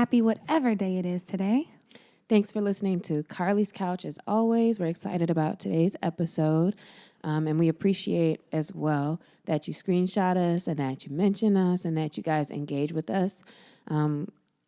happy whatever day it is today. Thanks for listening to Carlie's Couch. As always, we're excited about today's episode. And we appreciate as well that you screenshot us and that you mention us and that you guys engage with us.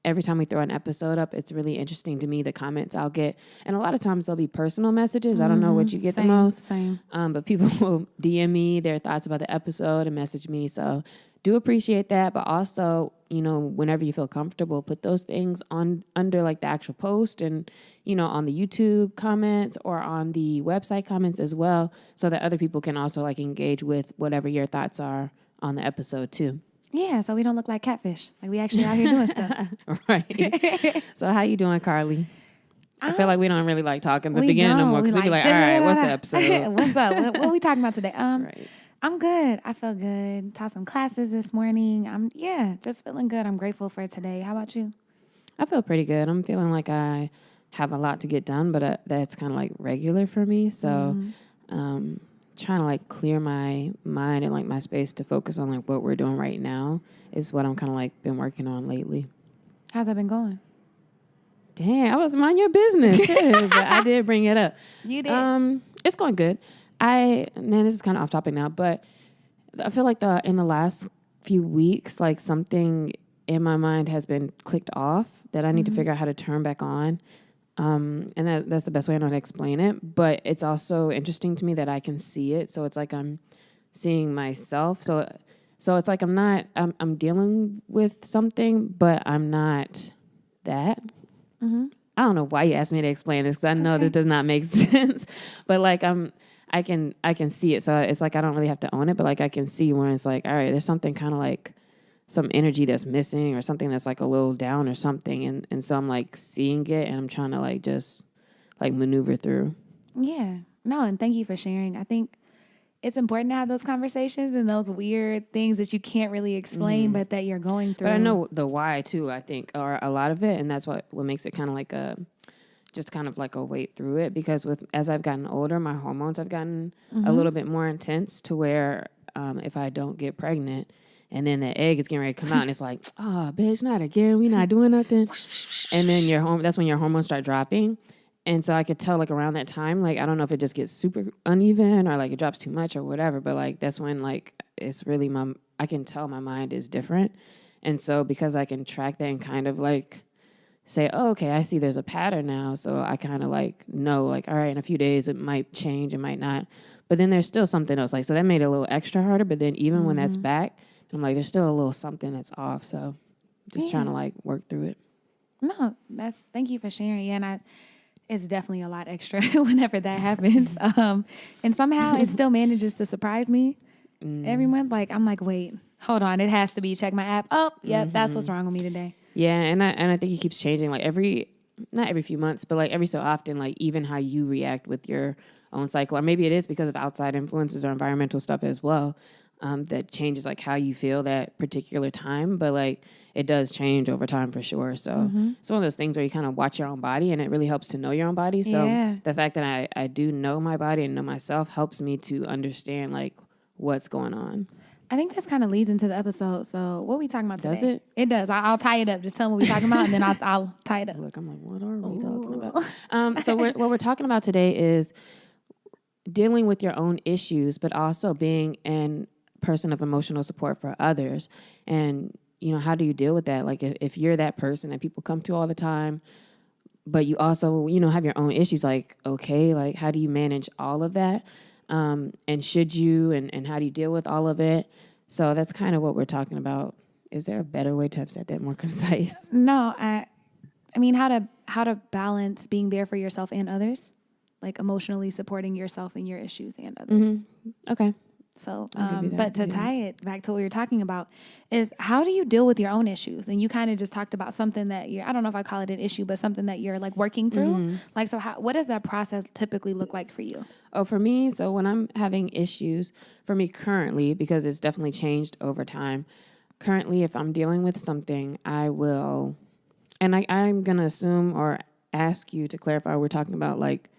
Every time we throw an episode up, it's really interesting to me, the comments I'll get. And a lot of times there'll be personal messages. I don't know what you get the most. But people will DM me their thoughts about the episode and message me. So do appreciate that. But also, you know, whenever you feel comfortable, put those things on under like the actual post and, you know, on the YouTube comments or on the website comments as well, so that other people can also like engage with whatever your thoughts are on the episode too. Yeah, so we don't look like catfish. Like we actually out here doing stuff. Right. So how you doing, Carlie? I feel like we don't really like talking at the beginning no more because we be like, all right, what's the episode? What's up? What are we talking about today? Right. I'm good. I feel good. Taught some classes this morning. I'm just feeling good. I'm grateful for today. How about you? I feel pretty good. I'm feeling like I have a lot to get done, but that's kind of like regular for me. So trying to like clear my mind and like my space to focus on like what we're doing right now is what I'm kind of like been working on lately. How's that been going? Damn, I was mind your business. But I did bring it up. You did. It's going good. This is kind of off topic now, but I feel like in the last few weeks, like something in my mind has been clicked off that I need to figure out how to turn back on. And that's the best way I know how to explain it. But it's also interesting to me that I can see it. So it's like I'm seeing myself. So it's like I'm dealing with something, but I'm not that. Mm-hmm. I don't know why you asked me to explain this because I know this does not make sense. But like I can see it. So it's like I don't really have to own it, but like I can see when it's like, all right, there's something kind of like some energy that's missing or something that's like a little down or something. And so I'm like seeing it and I'm trying to like just like maneuver through. Yeah. No, and thank you for sharing. I think it's important to have those conversations and those weird things that you can't really explain, but that you're going through. But I know the why too, I think, or a lot of it. And that's what makes it kind of like just kind of like a weight through it. Because as I've gotten older, my hormones have gotten a little bit more intense to where if I don't get pregnant, and then the egg is getting ready to come out, and it's like, oh, bitch, not again. We not doing nothing. And then that's when your hormones start dropping. And so I could tell, like, around that time, like, I don't know if it just gets super uneven or, like, it drops too much or whatever. But, like, that's when, like, it's really I can tell my mind is different. And so because I can track that and kind of, like, say, oh, okay, I see there's a pattern now. So I kind of, like, know, like, all right, in a few days it might change, it might not. But then there's still something else. Like, so that made it a little extra harder. But then even when that's back, I'm like, there's still a little something that's off. So just trying to like work through it. No, thank you for sharing. Yeah, and it's definitely a lot extra whenever that happens. And somehow it still manages to surprise me every month. Like, I'm like, wait, hold on. It has to be. Check my app. Oh, yep, that's what's wrong with me today. Yeah, and I think it keeps changing. Like not every few months, but like every so often, like even how you react with your own cycle. Or maybe it is because of outside influences or environmental stuff as well. That changes like how you feel that particular time, but like it does change over time for sure. So it's one of those things where you kind of watch your own body, and it really helps to know your own body. So the fact that I do know my body and know myself helps me to understand like what's going on. I think this kind of leads into the episode. So what are we talking about today? Does it? It does. I'll tie it up. Just tell me what we're talking about, and then I'll tie it up. Look, I'm like, what are we talking about? So what we're talking about today is dealing with your own issues, but also being an person of emotional support for others. And, you know, how do you deal with that? Like if you're that person that people come to all the time, but you also, you know, have your own issues, like, okay, like how do you manage all of that? And should you, and how do you deal with all of it? So that's kind of what we're talking about. Is there a better way to have said that more concise? No, I mean, how to balance being there for yourself and others, like emotionally supporting yourself and your issues and others. Okay. So, but to tie it back to what you're talking about is how do you deal with your own issues? And you kind of just talked about something that I don't know if I call it an issue, but something that you're like working through. Like, so what does that process typically look like for you? Oh, for me, so when I'm having issues, for me currently, because it's definitely changed over time, currently if I'm dealing with something, I will, and I'm going to assume or ask you to clarify, we're talking about like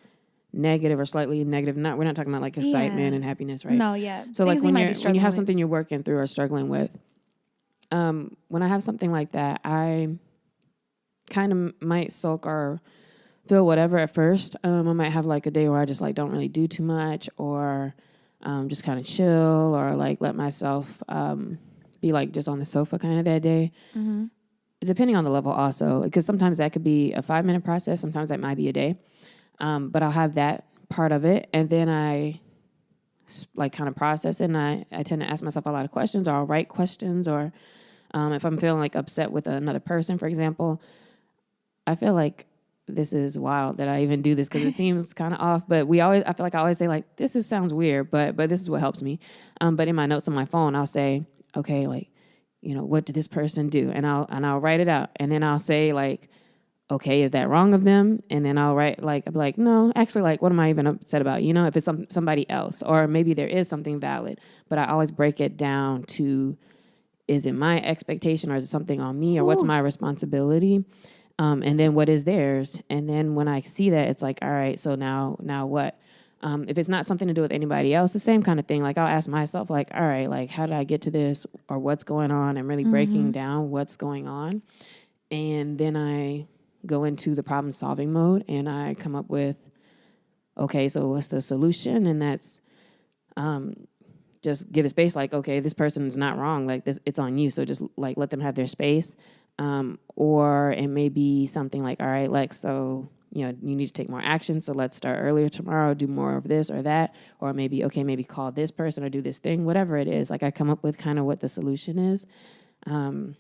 negative or slightly negative. We're not talking about like excitement and happiness, right? No, yeah. So like when you have something you're working through or struggling with, when I have something like that, I kind of might sulk or feel whatever at first. I might have like a day where I just like don't really do too much, or just kind of chill, or like let myself be like just on the sofa kind of that day. Depending on the level also, because sometimes that could be a 5-minute process. Sometimes that might be a day. But I'll have that part of it. And then I like kind of process it. And I tend to ask myself a lot of questions, or I'll write questions, or if I'm feeling like upset with another person, for example, I feel like this is wild that I even do this because it seems kind of off. But I feel like I always say like, sounds weird, but this is what helps me. But in my notes on my phone, I'll say, okay, like, what did this person do? And I'll write it out. And then I'll say like, okay, is that wrong of them? And then I'll write like, I'll be like, no, actually, like, what am I even upset about? If it's somebody else, or maybe there is something valid, but I always break it down to, is it my expectation, or is it something on me, or what's my responsibility? And then what is theirs? And then when I see that, it's like, all right, so now what? If it's not something to do with anybody else, the same kind of thing. Like I'll ask myself, like, all right, like how did I get to this, or what's going on? And really breaking down what's going on. And then I go into the problem solving mode, and I come up with, okay, so what's the solution? And that's just give it space. Like, okay, this person is not wrong. Like this, it's on you. So just like let them have their space. Or it may be something like, all right, Lex, so, you need to take more action. So let's start earlier tomorrow, do more of this or that. Or maybe call this person or do this thing, whatever it is. Like I come up with kind of what the solution is. And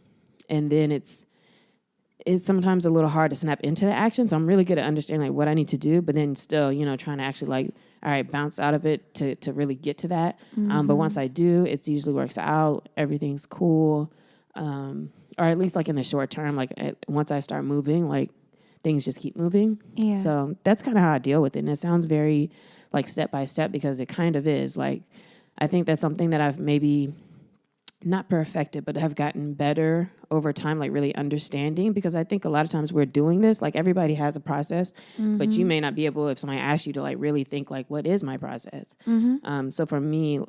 then it's sometimes a little hard to snap into the action. So I'm really good at understanding like what I need to do, but then still, trying to actually like, all right, bounce out of it to really get to that. But once I do, it usually works out. Everything's cool. Or at least like in the short term, like once I start moving, like things just keep moving. Yeah. So that's kind of how I deal with it. And it sounds very like step by step, because it kind of is. Like, I think that's something that I've maybe not perfected, but have gotten better over time, like really understanding, because I think a lot of times we're doing this, like everybody has a process, but you may not be able, if somebody asks you to like really think like, what is my process? So for me,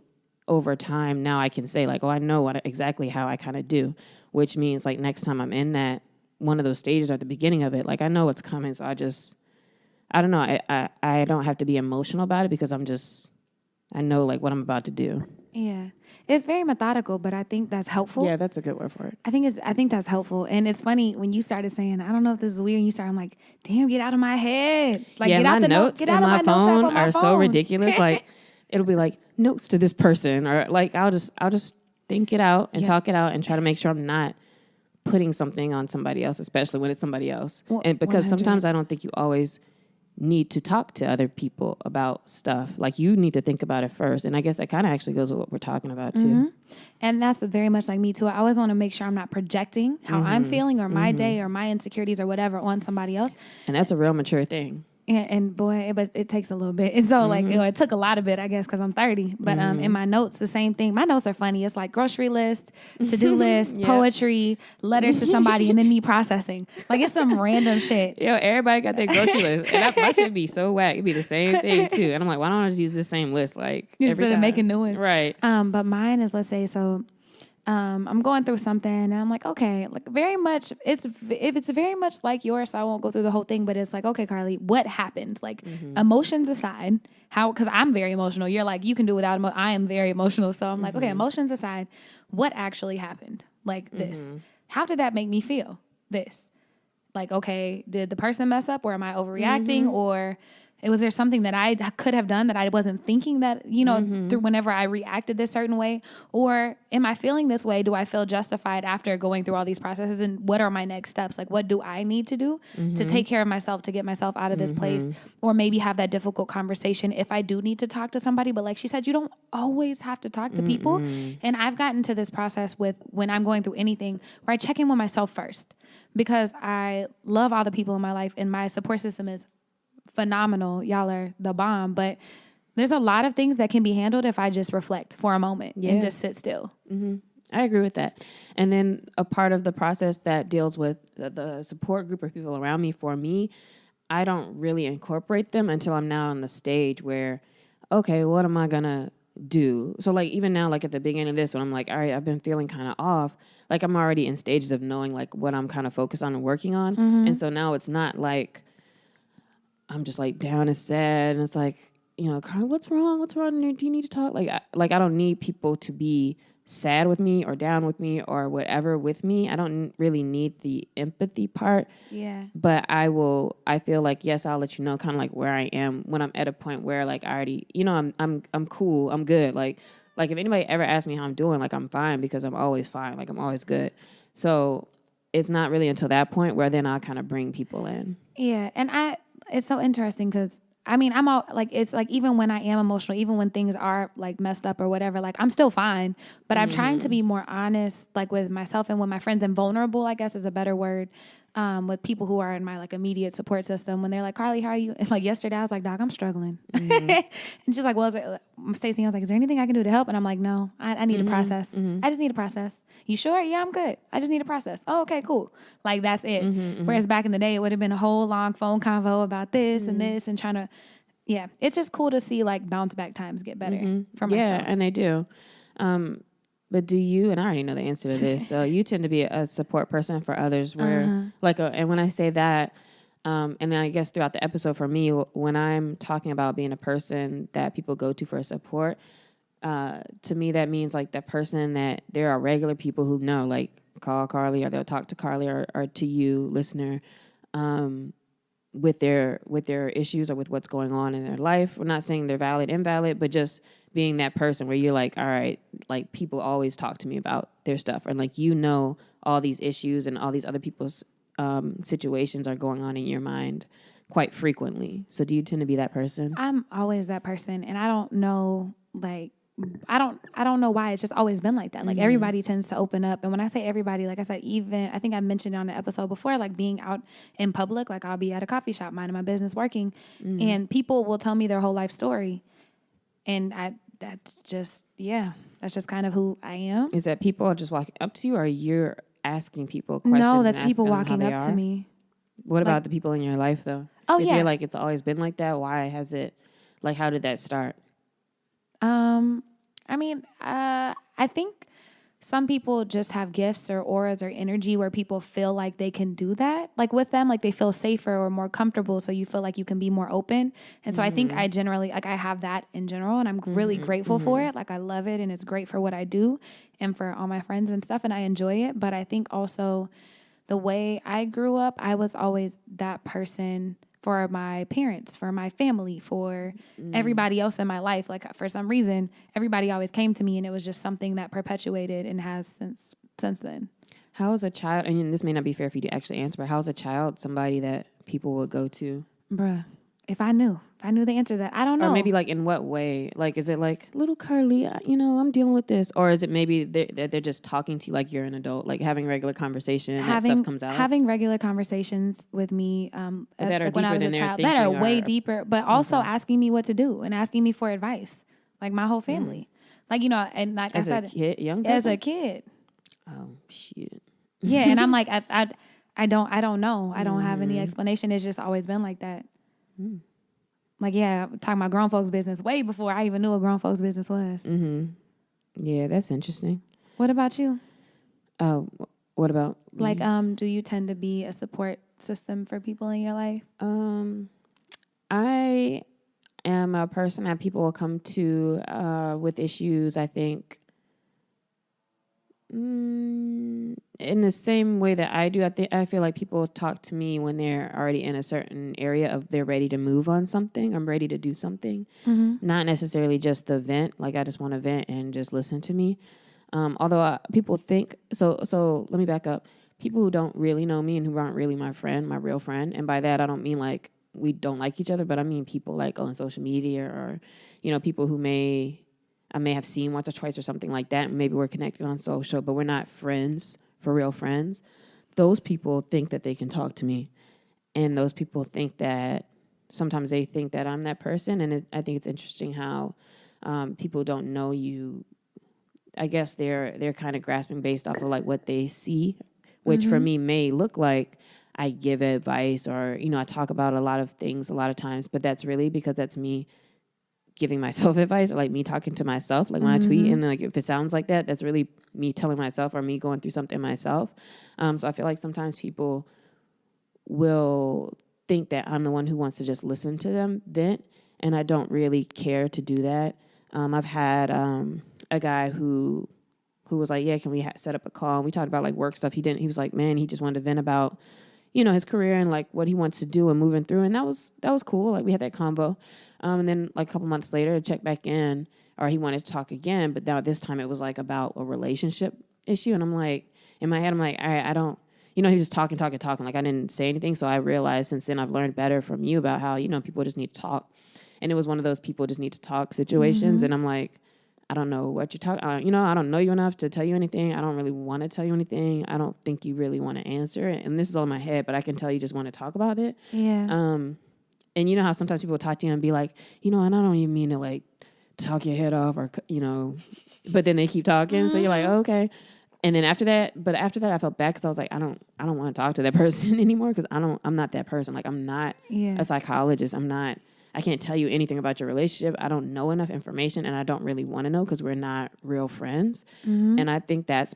over time, now I can say like, oh, I know exactly how I kind of do, which means like next time I'm in that one of those stages at the beginning of it, like I know what's coming. So I don't know. I don't have to be emotional about it, because I know like what I'm about to do. Yeah. It's very methodical, but I think that's helpful. Yeah, that's a good word for it. I think that's helpful. And it's funny when you started saying, I don't know if this is weird, and you started, I'm like, damn, get out of my head. Like, yeah, get my out the notes get in out of my phone notes are so ridiculous. Like, it'll be like notes to this person, or like I'll just think it out and talk it out and try to make sure I'm not putting something on somebody else, especially when it's somebody else. And because 100. sometimes I don't think you always need to talk to other people about stuff. Like you need to think about it first. And I guess that kind of actually goes with what we're talking about too. And that's very much like me too. I always want to make sure I'm not projecting how I'm feeling, or my day, or my insecurities, or whatever on somebody else. And that's a real mature thing. And boy, it takes a little bit. And so like, it took a lot of it, I guess, because I'm 30. But in my notes, the same thing. My notes are funny. It's like grocery list, to-do list, poetry, letters to somebody, and then me processing. Like it's some random shit. Yo, everybody got their grocery list. And that should be so whack. It'd be the same thing too. And I'm like, why don't I just use this same list like every time? Instead of making new ones. Right. But mine is, let's say, so I'm going through something, and I'm like, okay, like very much, it's very much like yours, so I won't go through the whole thing, but it's like, okay, Carlie, what happened? Like emotions aside, because I'm very emotional. You're like, you can do without I am very emotional. So I'm like, okay, emotions aside, what actually happened? Like this, how did that make me feel? This, like, okay, did the person mess up, or am I overreacting, or was there something that I could have done that I wasn't thinking that, through whenever I reacted this certain way? Or am I feeling this way? Do I feel justified after going through all these processes? And what are my next steps? Like, what do I need to do to take care of myself, to get myself out of this place? Or maybe have that difficult conversation if I do need to talk to somebody. But like she said, you don't always have to talk to people. And I've gotten to this process with when I'm going through anything where I check in with myself first, because I love all the people in my life, and my support system is phenomenal. Y'all are the bomb. But there's a lot of things that can be handled if I just reflect for a moment and just sit still. I agree with that. And then a part of the process that deals with the support group of people around me, for me, I don't really incorporate them until I'm now on the stage where, okay, what am I going to do. So like even now, like at the beginning of this, when I'm like, all right, I've been feeling kind of off, like I'm already in stages of knowing like what I'm kind of focused on and working on. And so now it's not like I'm just like down and sad, and it's like, you know, Carl, what's wrong? What's wrong? Do you need to talk? Like I don't need people to be sad with me or down with me or whatever with me. I don't really need the empathy part. Yeah. But I feel like, yes, I'll let you know kind of like where I am when I'm at a point where like I already, you know, I'm cool. I'm good. Like if anybody ever asks me how I'm doing, like I'm fine because I'm always fine. Like I'm always good. So it's not really until that point where then I'll kind of bring people in. Yeah. And it's so interesting because I mean, I'm all like, it's like, even when I am emotional, even when things are like messed up or whatever, like I'm still fine, but I'm trying to be more honest, like with myself and with my friends, and vulnerable, I guess is a better word, with people who are in my like immediate support system. When they're like, Carlie, how are you? And like yesterday I was like, Doc, I'm struggling. And she's like, well, Stacey, I was like, is there anything I can do to help? And I'm like, no, I need to process. I just need to process. You sure? Yeah, I'm good. I just need to process. Oh, okay, cool. Like that's it. Whereas back in the day, it would have been a whole long phone convo about this and this and trying to, yeah, it's just cool to see like bounce back times get better for myself. Yeah, and they do. But do you, and I already know the answer to this, so you tend to be a support person for others where, and when I say that, and I guess throughout the episode for me, when I'm talking about being a person that people go to for support, to me that means like that person that there are regular people who know, like call Carlie or they'll talk to Carlie or to you, listener, with their issues or with what's going on in their life. We're not saying they're valid, invalid, but just being that person where you're like, all right, like people always talk to me about their stuff, and like, you know, all these issues and all these other people's situations are going on in your mind quite frequently. So do you tend to be that person? I'm always that person, and I don't know, like, I don't know why. It's just always been like that. Like everybody tends to open up. And when I say everybody, like I said, even I think I mentioned on the episode before, like being out in public, like I'll be at a coffee shop minding my business working, and people will tell me their whole life story. And that's just kind of who I am. Is that people are just walking up to you, or you're asking people questions? No, that's people walking up to me. What about the people in your life though? Oh, if yeah. you're like, it's always been like that, why has it, like, how did that start? I mean, I think some people just have gifts or auras or energy where people feel like they can do that. Like with them, like they feel safer or more comfortable. So you feel like you can be more open. And so I think I generally, like I have that in general, and I'm really grateful for it. Like I love it, and it's great for what I do and for all my friends and stuff. And I enjoy it. But I think also the way I grew up, I was always that person for my parents, for my family, for everybody else in my life. Like for some reason, everybody always came to me, and it was just something that perpetuated and has since then. How is a child, and this may not be fair for you to actually answer, but how is a child somebody that people would go to? Bruh, if I knew the answer to that, I don't know. Or maybe like in what way? Like, is it like, little Carlie, you know, I'm dealing with this? Or is it maybe they're just talking to you like you're an adult, like having regular conversation, that stuff comes out? Having regular conversations with me that are like when I was a child, that are way deeper, but also asking me what to do and asking me for advice, like my whole family. Like, you know, and like as I said, a kid, young person? As a kid. Oh, shit. Yeah, and I'm like, I don't know. I don't have any explanation. It's just always been like that. Like, yeah, I'm talking about grown folks' business way before I even knew what grown folks' business was. Yeah, that's interesting. What about you? Oh, what about me? Like, do you tend to be a support system for people in your life? I am a person that people will come to with issues, I think, in the same way that I do. I feel like people talk to me when they're already in a certain area of they're ready to move on something. I'm ready to do something. Not necessarily just the vent. Like I just want to vent and just listen to me. Although people think, so let me back up. People who don't really know me and who aren't really my friend, my real friend. And by that, I don't mean like we don't like each other, but I mean people like on social media or, you know, people who I may have seen once or twice or something like that. Maybe we're connected on social, but we're not friends, for real friends. Those people think that they can talk to me. And those people think that, sometimes they think that I'm that person. And I think it's interesting how people don't know you. I guess they're kind of grasping based off of like what they see, which for me may look like I give advice or, you know, I talk about a lot of things a lot of times, but that's really because that's me giving myself advice or like me talking to myself. Like when I tweet and like if it sounds like that, that's really me telling myself or me going through something myself. So I feel like sometimes people will think that I'm the one who wants to just listen to them vent, and I don't really care to do that. I've had a guy who was like, yeah, can we set up a call? And we talked about like work stuff. He was like, man, he just wanted to vent about, you know, his career and like what he wants to do and moving through. And that was cool. Like we had that convo. And then like a couple months later, I checked back in, or he wanted to talk again. But now this time it was like about a relationship issue. And I'm like, in my head, I'm like, all right, I don't, you know, he was just talking. Like I didn't say anything. So I realized since then I've learned better from you about how, you know, people just need to talk. And it was one of those people just need to talk situations. And I'm like, I don't know what you're talking. You know, I don't know you enough to tell you anything. I don't really want to tell you anything. I don't think you really want to answer it. And this is all in my head, but I can tell you just want to talk about it. Yeah. And you know how sometimes people talk to you and be like, you know, and I don't even mean to like talk your head off or, you know, but then they keep talking. So you're like, oh, okay. And then after that I felt bad because I was like, I don't want to talk to that person anymore because I'm not that person. Like I'm not a psychologist. I can't tell you anything about your relationship. I don't know enough information, and I don't really want to know because we're not real friends. And I think that's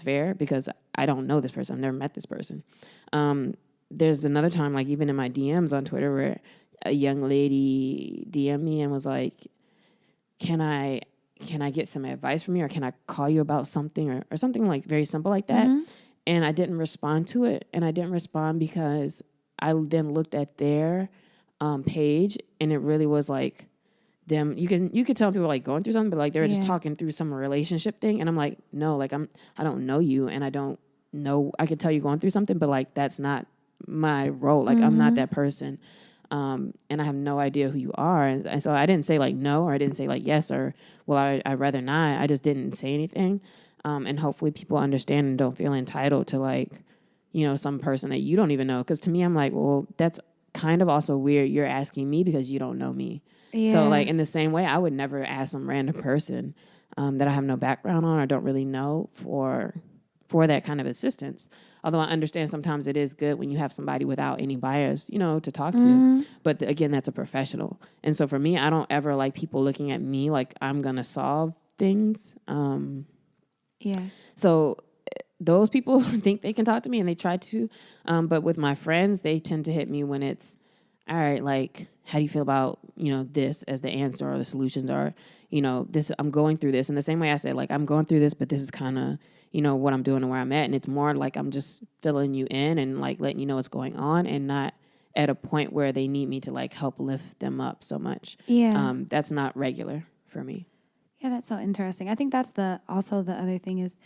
fair because I don't know this person. I've never met this person. There's another time, like even in my DMs on Twitter, where a young lady DM'd me and was like, can I get some advice from you, or can I call you about something, or something like very simple like that? And I didn't respond to it. And I didn't respond because I then looked at their page, and it really was like them. You could tell people like going through something, but like they were just talking through some relationship thing, and I'm like, no, like I don't know you, and I don't know. I could tell you going through something, but like that's not my role. Like I'm not that person, and I have no idea who you are, and so I didn't say like no, or I didn't say like yes, or well, I'd rather not. I just didn't say anything, and hopefully people understand and don't feel entitled to like, you know, some person that you don't even know. Because to me, I'm like, well, that's kind of also weird. You're asking me because you don't know me. So like in the same way, I would never ask some random person that I have no background on or don't really know for that kind of assistance. Although I understand sometimes it is good when you have somebody without any bias, you know, to talk to. But again, that's a professional. And so for me, I don't ever like people looking at me like I'm going to solve things. So those people think they can talk to me, and they try to. But with my friends, they tend to hit me when it's, all right, like, how do you feel about, you know, this as the answer or the solutions, or, you know, this, I'm going through this. In the same way I said, like, I'm going through this, but this is kind of, you know, what I'm doing and where I'm at. And it's more like I'm just filling you in and like letting you know what's going on, and not at a point where they need me to like help lift them up so much. That's not regular for me. Yeah, that's so interesting. I think that's also the other thing is,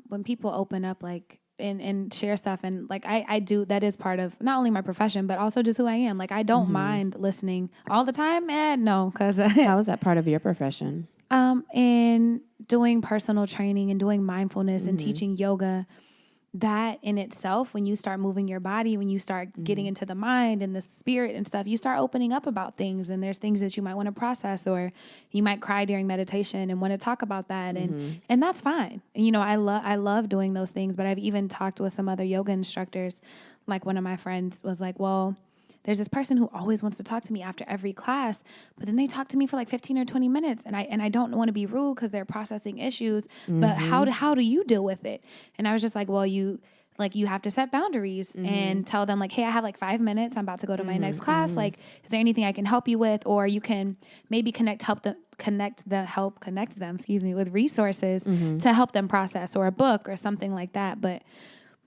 when people open up like and share stuff, and like I do, that is part of not only my profession but also just who I am. Like I don't mind listening all the time. No, because how is that part of your profession? In doing personal training and doing mindfulness and teaching yoga, that in itself, when you start moving your body, when you start getting into the mind and the spirit and stuff, you start opening up about things, and there's things that you might want to process, or you might cry during meditation and want to talk about that. And that's fine. And, you know, I love doing those things, but I've even talked with some other yoga instructors. Like one of my friends was like, well, there's this person who always wants to talk to me after every class, but then they talk to me for like 15 or 20 minutes. And I don't want to be rude because they're processing issues, but how do you deal with it? And I was just like, well, you have to set boundaries and tell them like, hey, I have like 5 minutes. I'm about to go to my next class. Like, is there anything I can help you with? Or you can maybe connect them with resources to help them process, or a book or something like that. But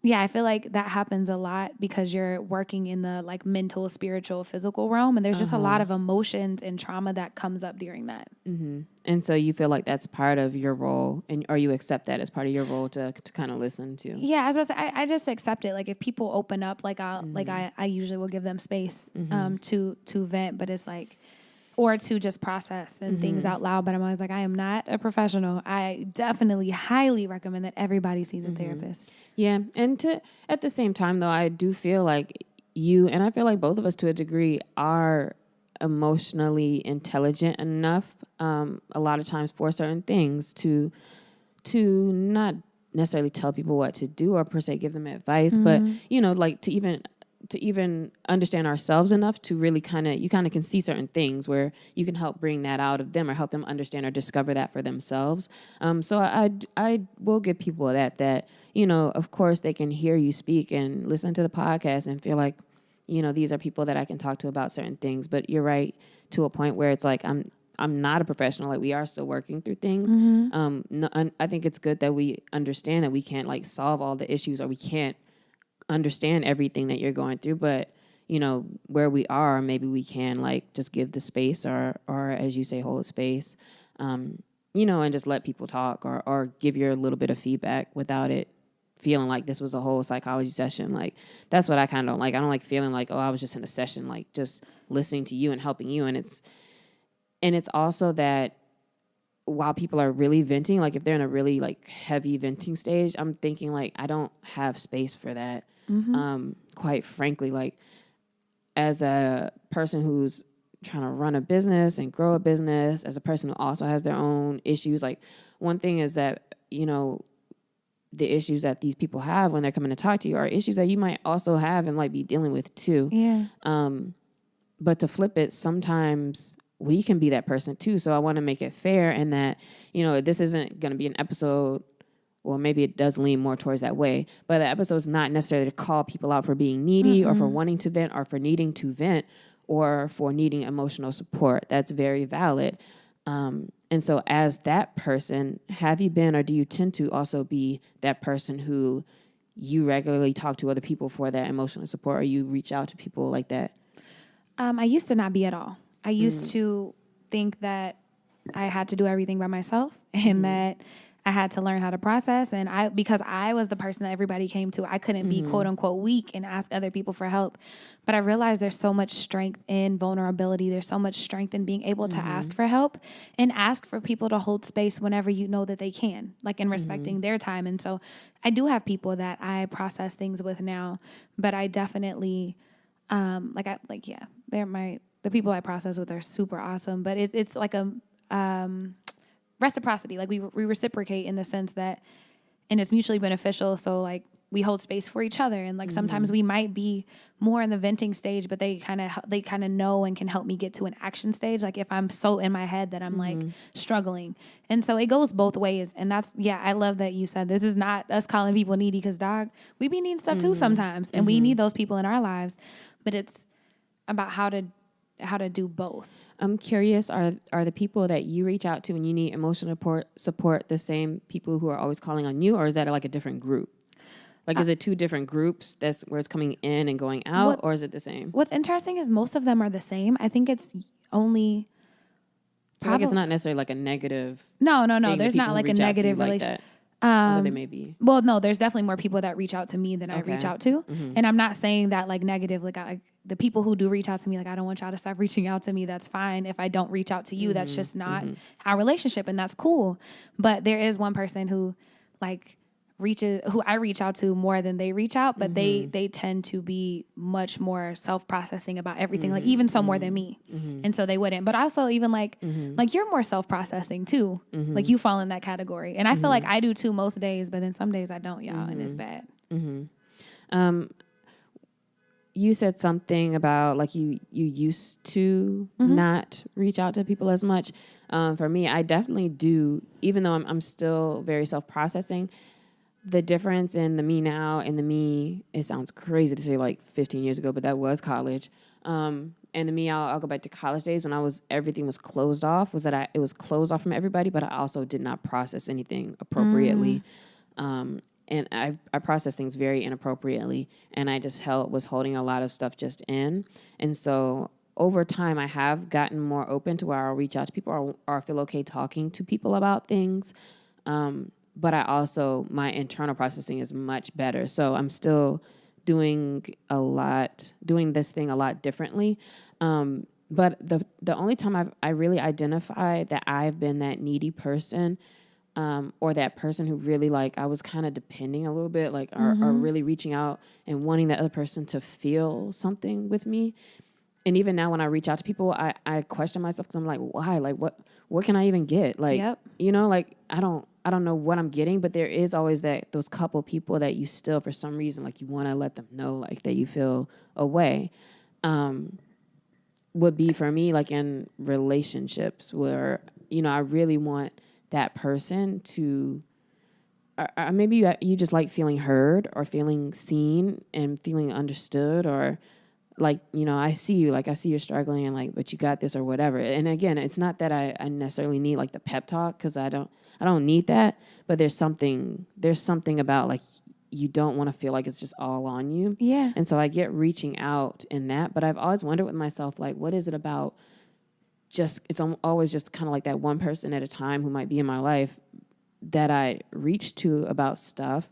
yeah, I feel like that happens a lot because you're working in the like mental, spiritual, physical realm. And there's just a lot of emotions and trauma that comes up during that. And so you feel like that's part of your role, or you accept that as part of your role to kind of listen to? Yeah, as I was, I just accept it. Like if people open up, like I usually will give them space to vent, but it's like, or to just process and things out loud. But I'm always like, I am not a professional. I definitely highly recommend that everybody sees a therapist. Yeah. And at the same time, though, I do feel like you, and I feel like both of us to a degree, are emotionally intelligent enough a lot of times for certain things to not necessarily tell people what to do or per se give them advice, but, you know, like to even to even understand ourselves enough to really you kind of can see certain things where you can help bring that out of them or help them understand or discover that for themselves. So I will give people that, you know, of course they can hear you speak and listen to the podcast and feel like, you know, these are people that I can talk to about certain things. But you're right, to a point where it's like, I'm not a professional. Like, we are still working through things. I think it's good that we understand that we can't like solve all the issues, or we can't understand everything that you're going through, but you know, where we are, maybe we can like just give the space, or as you say, hold space, you know, and just let people talk, or give you a little bit of feedback without it feeling like this was a whole psychology session. Like, that's what I kind of don't like. I don't like feeling like, oh, I was just in a session, like just listening to you and helping you. And it's also that while people are really venting, like if they're in a really like heavy venting stage, I'm thinking like, I don't have space for that. Quite frankly, like as a person who's trying to run a business and grow a business, as a person who also has their own issues, like one thing is that, you know, the issues that these people have when they're coming to talk to you are issues that you might also have and like be dealing with too. Yeah. But to flip it, sometimes we can be that person too. So I want to make it fair, and that, you know, this isn't going to be an episode, well, maybe it does lean more towards that way, but the episode's not necessarily to call people out for being needy or for wanting to vent or for needing to vent or for needing emotional support. That's very valid. And so as that person, have you been, or do you tend to also be that person who you regularly talk to other people for that emotional support, or you reach out to people like that? I used to not be at all. I used to think that I had to do everything by myself, and that I had to learn how to process. And because I was the person that everybody came to, I couldn't be quote unquote weak and ask other people for help. But I realized there's so much strength in vulnerability. There's so much strength in being able to ask for help and ask for people to hold space whenever you know that they can, like in respecting their time. And so I do have people that I process things with now, but I definitely, the people I process with are super awesome, but it's like a, reciprocity. Like we reciprocate in the sense that, and it's mutually beneficial. So like we hold space for each other. And like sometimes we might be more in the venting stage, but they kind of know and can help me get to an action stage. Like if I'm so in my head that I'm like struggling. And so it goes both ways. And that's, I love that you said this is not us calling people needy, because dog, we be needing stuff too sometimes. And we need those people in our lives, but it's about how to do both. I'm curious, are the people that you reach out to when you need emotional support the same people who are always calling on you, or is that like a different group? Like, is it two different groups that's where it's coming in and going out, or is it the same? What's interesting is most of them are the same. I think it's only... like it's not necessarily like a negative... No. There's not like a negative relationship. Although there may be. Well, no, there's definitely more people that reach out to me than I reach out to. And I'm not saying that like negative, like the people who do reach out to me, like I don't want y'all to stop reaching out to me. That's fine. If I don't reach out to you, that's just not our relationship, and that's cool. But there is one person who like who I reach out to more than they reach out, but they tend to be much more self-processing about everything, like even so more than me. And so they wouldn't. But also even like you're more self-processing too. Like you fall in that category. And I feel like I do too most days, but then some days I don't, y'all, and it's bad. You said something about like you used to not reach out to people as much. For me, I definitely do, even though I'm still very self-processing. The difference in the me now and the me, it sounds crazy to say like 15 years ago, but that was college. And the me, I'll go back to college days when everything was closed off, was that it was closed off from everybody, but I also did not process anything appropriately. And I processed things very inappropriately, and I just was holding a lot of stuff just in. And so over time, I have gotten more open to where I'll reach out to people or feel okay talking to people about things. But I also, my internal processing is much better. So I'm still doing this thing a lot differently. But the only time I really identified that I've been that needy person, or that person who really like, I was kind of depending a little bit, like, or really reaching out and wanting that other person to feel something with me, and even now when I reach out to people, I question myself because I'm like, why? Like, what can I even get? Like, Yep. you know, like I don't know what I'm getting, but there is always those couple people that you still, for some reason, like you want to let them know, like that you feel a way. Would be for me, like in relationships where, you know, I really want that person to, or maybe you just like feeling heard or feeling seen and feeling understood, or like, you know, I see you, like I see you're struggling and like, but you got this or whatever. And again, it's not that I necessarily need like the pep talk, because I don't need that, but there's something about like, you don't want to feel like it's just all on you. Yeah. And so I get reaching out in that, but I've always wondered with myself, like, what is it about it's always just kind of like that one person at a time who might be in my life that I reach to about stuff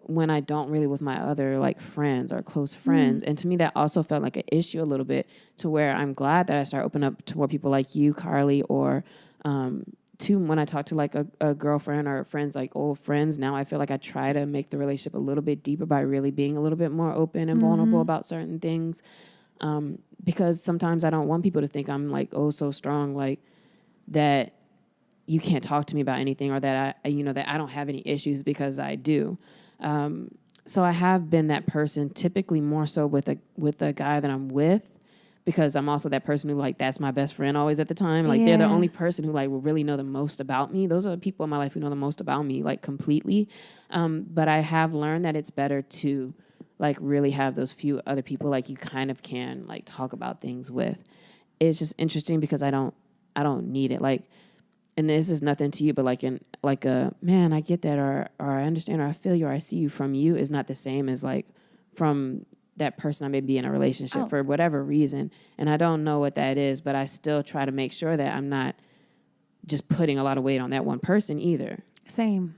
when I don't really with my other like friends or close friends. And to me, that also felt like an issue a little bit, to where I'm glad that I started opening up to more people like you, Carlie, or to when I talk to like a girlfriend or friends, like old friends. Now I feel like I try to make the relationship a little bit deeper by really being a little bit more open and vulnerable about certain things. Because sometimes I don't want people to think I'm like, oh, so strong, like that you can't talk to me about anything, or that that I don't have any issues, because I do. So I have been that person, typically more so with a guy that I'm with, because I'm also that person who like, that's my best friend always at the time. Like they're the only person who like will really know the most about me. Those are the people in my life who know the most about me, like completely. But I have learned that it's better to like really have those few other people like you kind of can like talk about things with. It's just interesting because I don't need it. Like, and this is nothing to you, but like in like man, I get that, or I understand, or I feel you, or I see you from you is not the same as like from that person I may be in a relationship for whatever reason. And I don't know what that is, but I still try to make sure that I'm not just putting a lot of weight on that one person either. Same.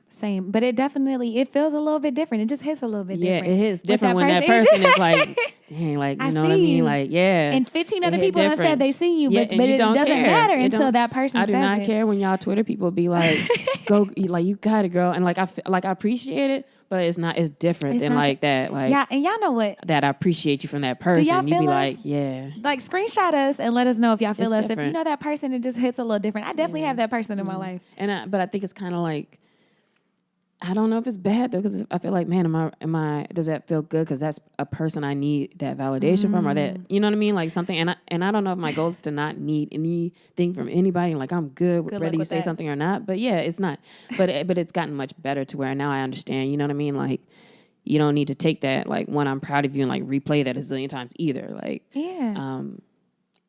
But it feels a little bit different. It just hits a little bit different. Yeah, it hits different when that person is like, dang, like, you know what I mean? Like, yeah. And 15 other people have said they see you, but it doesn't matter until that person says it. I do not care when y'all Twitter people be like, go, like, you got it, girl. And like, I appreciate it, but it's different than like that. Like, yeah, and y'all know what? That I appreciate you from that person. Do y'all you feel be us? Like, yeah. Like, screenshot us and let us know if y'all feel It's us. different. If you know that person, it just hits a little different. I definitely have that person in my life. And but I think it's kind of like, I don't know if it's bad though, because I feel like, man, am I? Does that feel good? Because that's a person I need that validation from, or that, you know what I mean, like something. And I don't know if my goal is to not need anything from anybody. Like I'm good whether you say something or not. But yeah, it's not. But it's gotten much better to where now I understand. You know what I mean? Like you don't need to take that like when I'm proud of you and like replay that a zillion times either. Like yeah.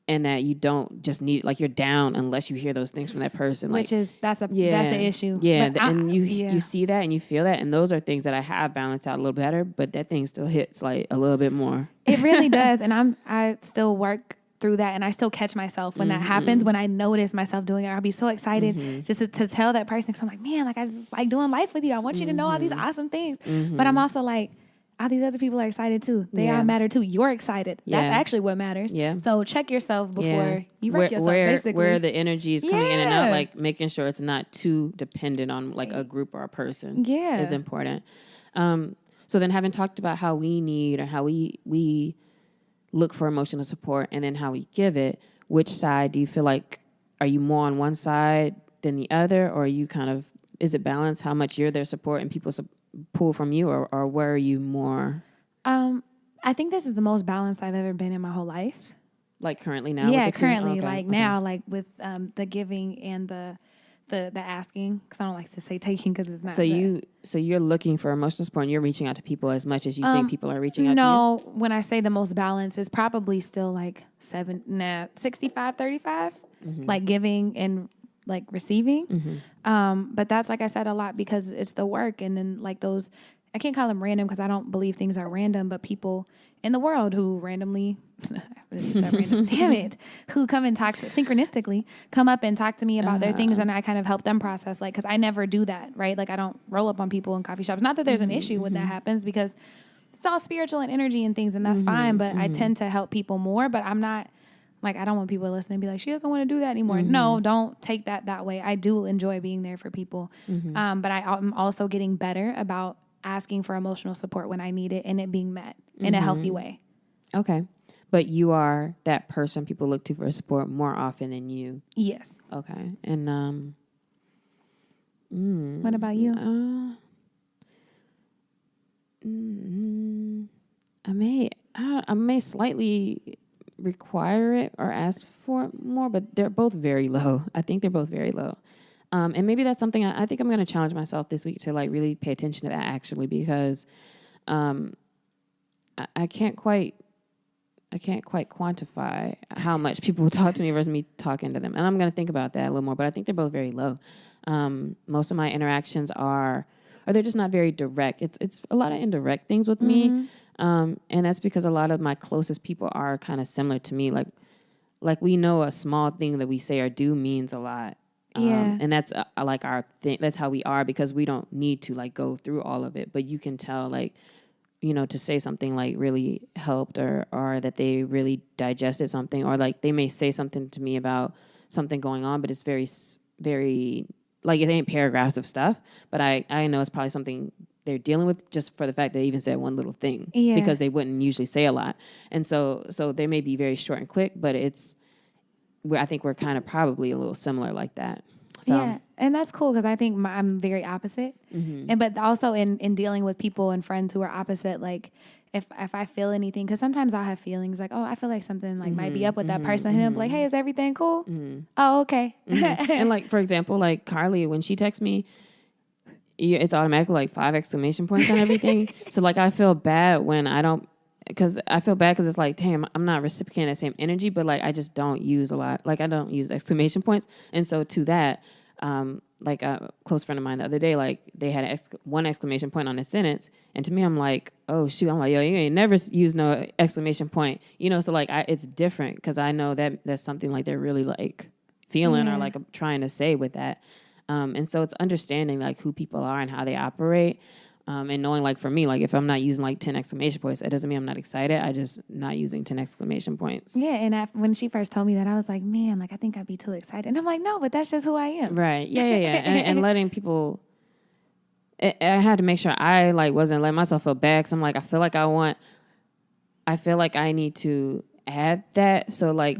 And that you don't just need, like, you're down unless you hear those things from that person. Which like, is, that's the issue. Yeah, and you see that and you feel that, and those are things that I have balanced out a little better, but that thing still hits, like, a little bit more. It really does, and I still work through that, and I still catch myself when that happens, when I notice myself doing it. I'll be so excited just to tell that person, because I'm like, man, like, I just like doing life with you. I want you to know all these awesome things. But I'm also like, all these other people are excited too. They all matter too. You're excited. That's actually what matters. Yeah. So check yourself before you wreck yourself, basically. Where the energy is coming in and out, like making sure it's not too dependent on like a group or a person is important. So then, having talked about how we need or how we look for emotional support and then how we give it, which side do you feel like, are you more on one side than the other, or are you kind of, is it balanced how much you're their support and people pull from you, or where are you more? I think this is the most balanced I've ever been in my whole life. Like currently now? Yeah, currently, now, like with the giving and the asking, because I don't like to say taking because it's not. So you're looking for emotional support and you're reaching out to people as much as you think people are reaching out to you? No, when I say the most balanced, it's probably still like 65-35, like giving and like receiving. But that's, like I said, a lot because it's the work. And then like those, I can't call them random because I don't believe things are random, but people in the world who randomly, damn it, who come and synchronistically come up and talk to me about their things, and I kind of help them process, like, because I never do that, right? Like I don't roll up on people in coffee shops. Not that there's an issue when that happens, because it's all spiritual and energy and things, and that's fine, but I tend to help people more, but I'm not, like, I don't want people to listen and be like, she doesn't want to do that anymore. No, don't take that way. I do enjoy being there for people. But I'm also getting better about asking for emotional support when I need it and it being met in a healthy way. Okay. But you are that person people look to for support more often than you. Yes. Okay. And what about you? I may slightly require it or ask for it more, but they're both very low. I think they're both very low. And maybe that's something I think I'm going to challenge myself this week to like really pay attention to that actually, because I can't quite quantify how much people talk to me versus me talking to them. And I'm going to think about that a little more, but I think they're both very low. Most of my interactions or they're just not very direct. It's a lot of indirect things with me. And that's because a lot of my closest people are kind of similar to me. Like we know a small thing that we say or do means a lot. And that's like our thing. That's how we are, because we don't need to like go through all of it, but you can tell like, you know, to say something like really helped or that they really digested something, or like they may say something to me about something going on, but it's very, very like it ain't paragraphs of stuff, but I know it's probably something they're dealing with just for the fact they even said one little thing, because they wouldn't usually say a lot. And so they may be very short and quick, but I think we're kind of probably a little similar like that. So. Yeah, and that's cool because I think I'm very opposite. And but also in dealing with people and friends who are opposite, like if I feel anything, because sometimes I'll have feelings like, oh, I feel like something like might be up with that person, and I'm like, hey, is everything cool? Oh, okay. And like for example, like Carlie, when she texts me, it's automatically like 5 exclamation points on everything. So like I feel bad when I don't. Because I feel bad because it's like, damn, I'm not reciprocating that same energy, but like I just don't use a lot. Like I don't use exclamation points. And so to that, like a close friend of mine the other day, like they had one exclamation point on a sentence. And to me, I'm like, oh, shoot. I'm like, yo, you ain't never use no exclamation point. You know, so like it's different because I know that that's something like they're really like feeling or like trying to say with that. And so it's understanding like who people are and how they operate. And knowing, like, for me, like, if I'm not using, like, 10 exclamation points, that doesn't mean I'm not excited. I just not using 10 exclamation points. Yeah, and when she first told me that, I was like, man, like, I think I'd be too excited. And I'm like, no, but that's just who I am. Right. Yeah. And letting people... I had to make sure I, like, wasn't letting myself feel bad, because I'm like, I feel like I need to add that. So, like...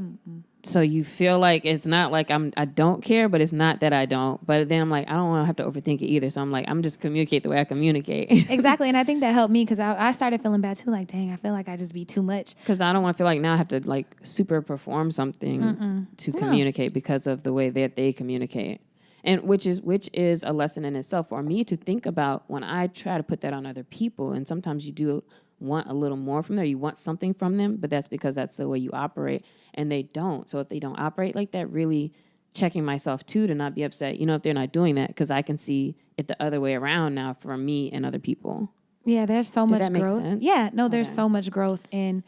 So you feel like it's not like I don't care, but it's not that I don't. But then I'm like, I don't want to have to overthink it either. So I'm like, I'm just communicate the way I communicate. Exactly. And I think that helped me because I started feeling bad too. Like, dang, I feel like I just be too much. Because I don't want to feel like now I have to like super perform something to communicate because of the way that they communicate. And which is a lesson in itself for me to think about when I try to put that on other people. And sometimes you do want a little more from them. You want something from them, but that's because that's the way you operate. And they don't. So if they don't operate like that, really checking myself too to not be upset, if they're not doing that, because I can see it the other way around now for me and other people. Yeah, there's so much growth. Did that make sense? Yeah, no, there's so much growth in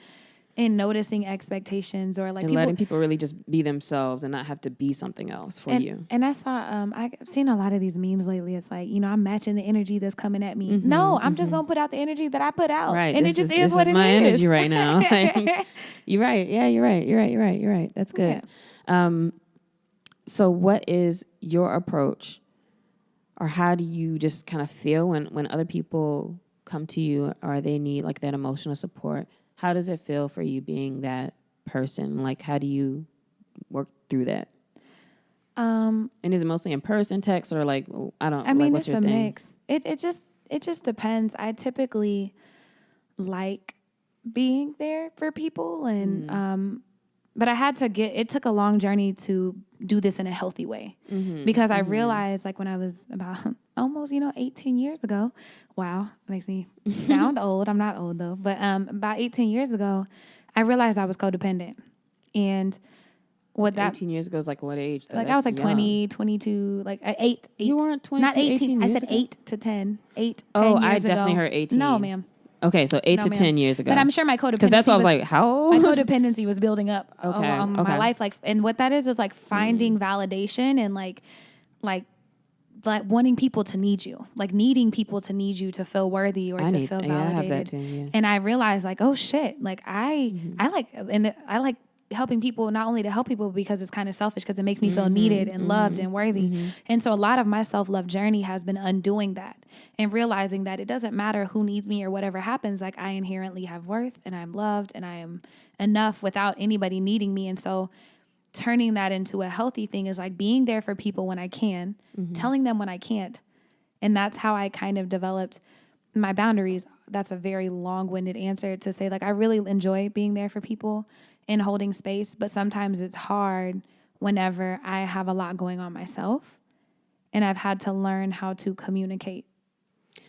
noticing expectations or like and letting people really just be themselves and not have to be something else for you. And I saw, I've seen a lot of these memes lately. It's like, I'm matching the energy that's coming at me. No, I'm just going to put out the energy that I put out. Right. And it just is what it is. This is my energy right now. Like, you're right. Yeah, you're right. That's good. Yeah. So what is your approach, or how do you just kind of feel when other people come to you or they need like that emotional support? How does it feel for you being that person? Like, how do you work through that? And is it mostly in person, text, or like, I mean, what's it's a mix. It just depends. I typically like being there for people, and but I had to it took a long journey to do this in a healthy way, because I realized, like, when I was about almost 18 years ago. Wow, it makes me sound old. I'm not old though, but about 18 years ago, I realized I was codependent, and what that 18 years ago is like what age? Like I was like 20, 22, like 8. You weren't 20, not 18. I said ago? 8 to 10. 8. Oh, 10 years I definitely ago. heard 18. No, ma'am. Okay, so 8 to 10 years ago. But I'm sure my codependency. Because that's why I was like, how old? My codependency was building up along my life, like, and what that is like finding validation and like wanting people to need you, like needing people to need you to feel worthy or to feel validated. I have that too, yeah. And I realized, like, oh shit, like I like helping people, not only to help people because it's kind of selfish, because it makes me feel needed and loved and worthy. And so a lot of my self-love journey has been undoing that and realizing that it doesn't matter who needs me or whatever happens. Like, I inherently have worth and I'm loved and I am enough without anybody needing me. And so turning that into a healthy thing is like being there for people when I can, telling them when I can't. And that's how I kind of developed my boundaries. That's a very long-winded answer to say, like, I really enjoy being there for people and holding space, but sometimes it's hard whenever I have a lot going on myself, and I've had to learn how to communicate.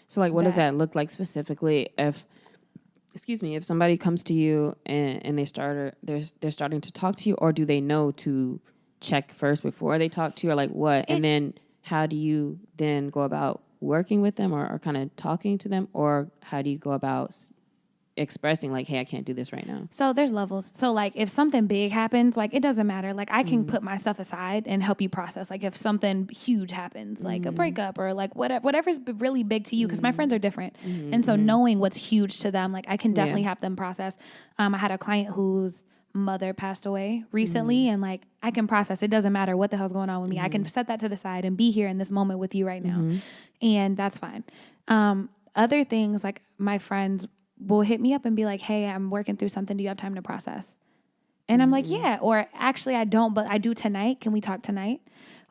So, like, what does that look like specifically if somebody comes to you and they're starting to talk to you, or do they know to check first before they talk to you, or like what? And then how do you then go about working with them or kind of talking to them, or how do you go about expressing like, hey, I can't do this right now? So there's levels. So like if something big happens, like it doesn't matter. Like I can put myself aside and help you process. Like if something huge happens, like a breakup or like whatever's really big to you, because my friends are different. And so knowing what's huge to them, like I can definitely help them process. I had a client whose mother passed away recently, and like I can process. It doesn't matter what the hell's going on with me. I can set that to the side and be here in this moment with you right now. And that's fine. Other things, like my friends will hit me up and be like, hey, I'm working through something. Do you have time to process? And I'm like, yeah. Or actually I don't, but I do tonight. Can we talk tonight?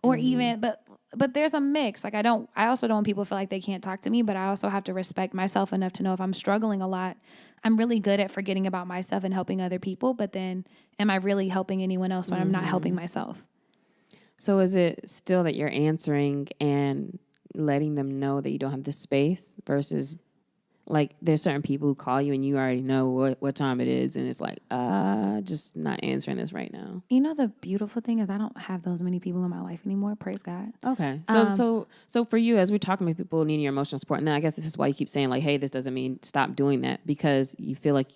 Or even, but there's a mix. Like I also don't want people to feel like they can't talk to me, but I also have to respect myself enough to know if I'm struggling a lot, I'm really good at forgetting about myself and helping other people. But then am I really helping anyone else when I'm not helping myself? So is it still that you're answering and letting them know that you don't have the space versus like there's certain people who call you and you already know what time it is and it's like, just not answering this right now? You know, the beautiful thing is I don't have those many people in my life anymore. Praise God. Okay. So for you, as we're talking about people needing your emotional support, and then I guess this is why you keep saying like, hey, this doesn't mean stop doing that, because you feel like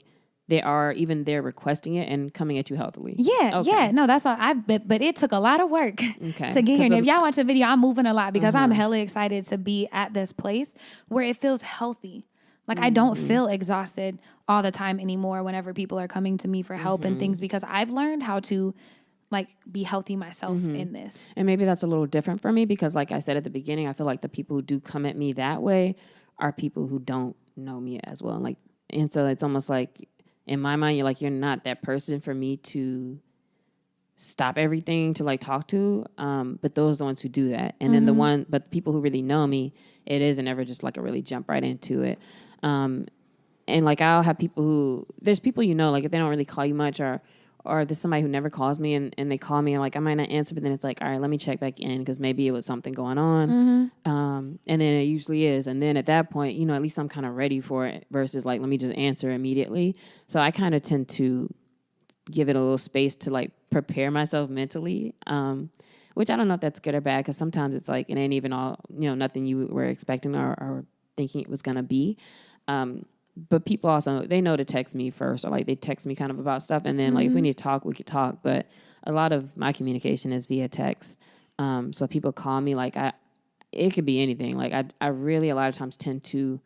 they're requesting it and coming at you healthily. Yeah, okay. Yeah. No, that's all. But it took a lot of work to get here. And if y'all watch the video, I'm moving a lot because I'm hella excited to be at this place where it feels healthy. Like I don't feel exhausted all the time anymore whenever people are coming to me for help and things, because I've learned how to like be healthy myself in this. And maybe that's a little different for me because like I said at the beginning, I feel like the people who do come at me that way are people who don't know me as well. And so it's almost like in my mind, you're not that person for me to stop everything to like talk to. But those are the ones who do that. And then the people who really know me, it isn't ever just like a really jump right into it. And like I'll have people there's people, like if they don't really call you much or there's somebody who never calls me and they call me and like I might not answer, but then it's like, all right, let me check back in because maybe it was something going on. And then it usually is. And then at that point, at least I'm kind of ready for it versus like, let me just answer immediately. So I kind of tend to give it a little space to like prepare myself mentally, which I don't know if that's good or bad because sometimes it's like it ain't even all, nothing you were expecting or thinking it was going to be. But people also, they know to text me first or like they text me kind of about stuff. And then like if we need to talk, we could talk. But a lot of my communication is via text. So people call me like it could be anything. Like I really a lot of times tend to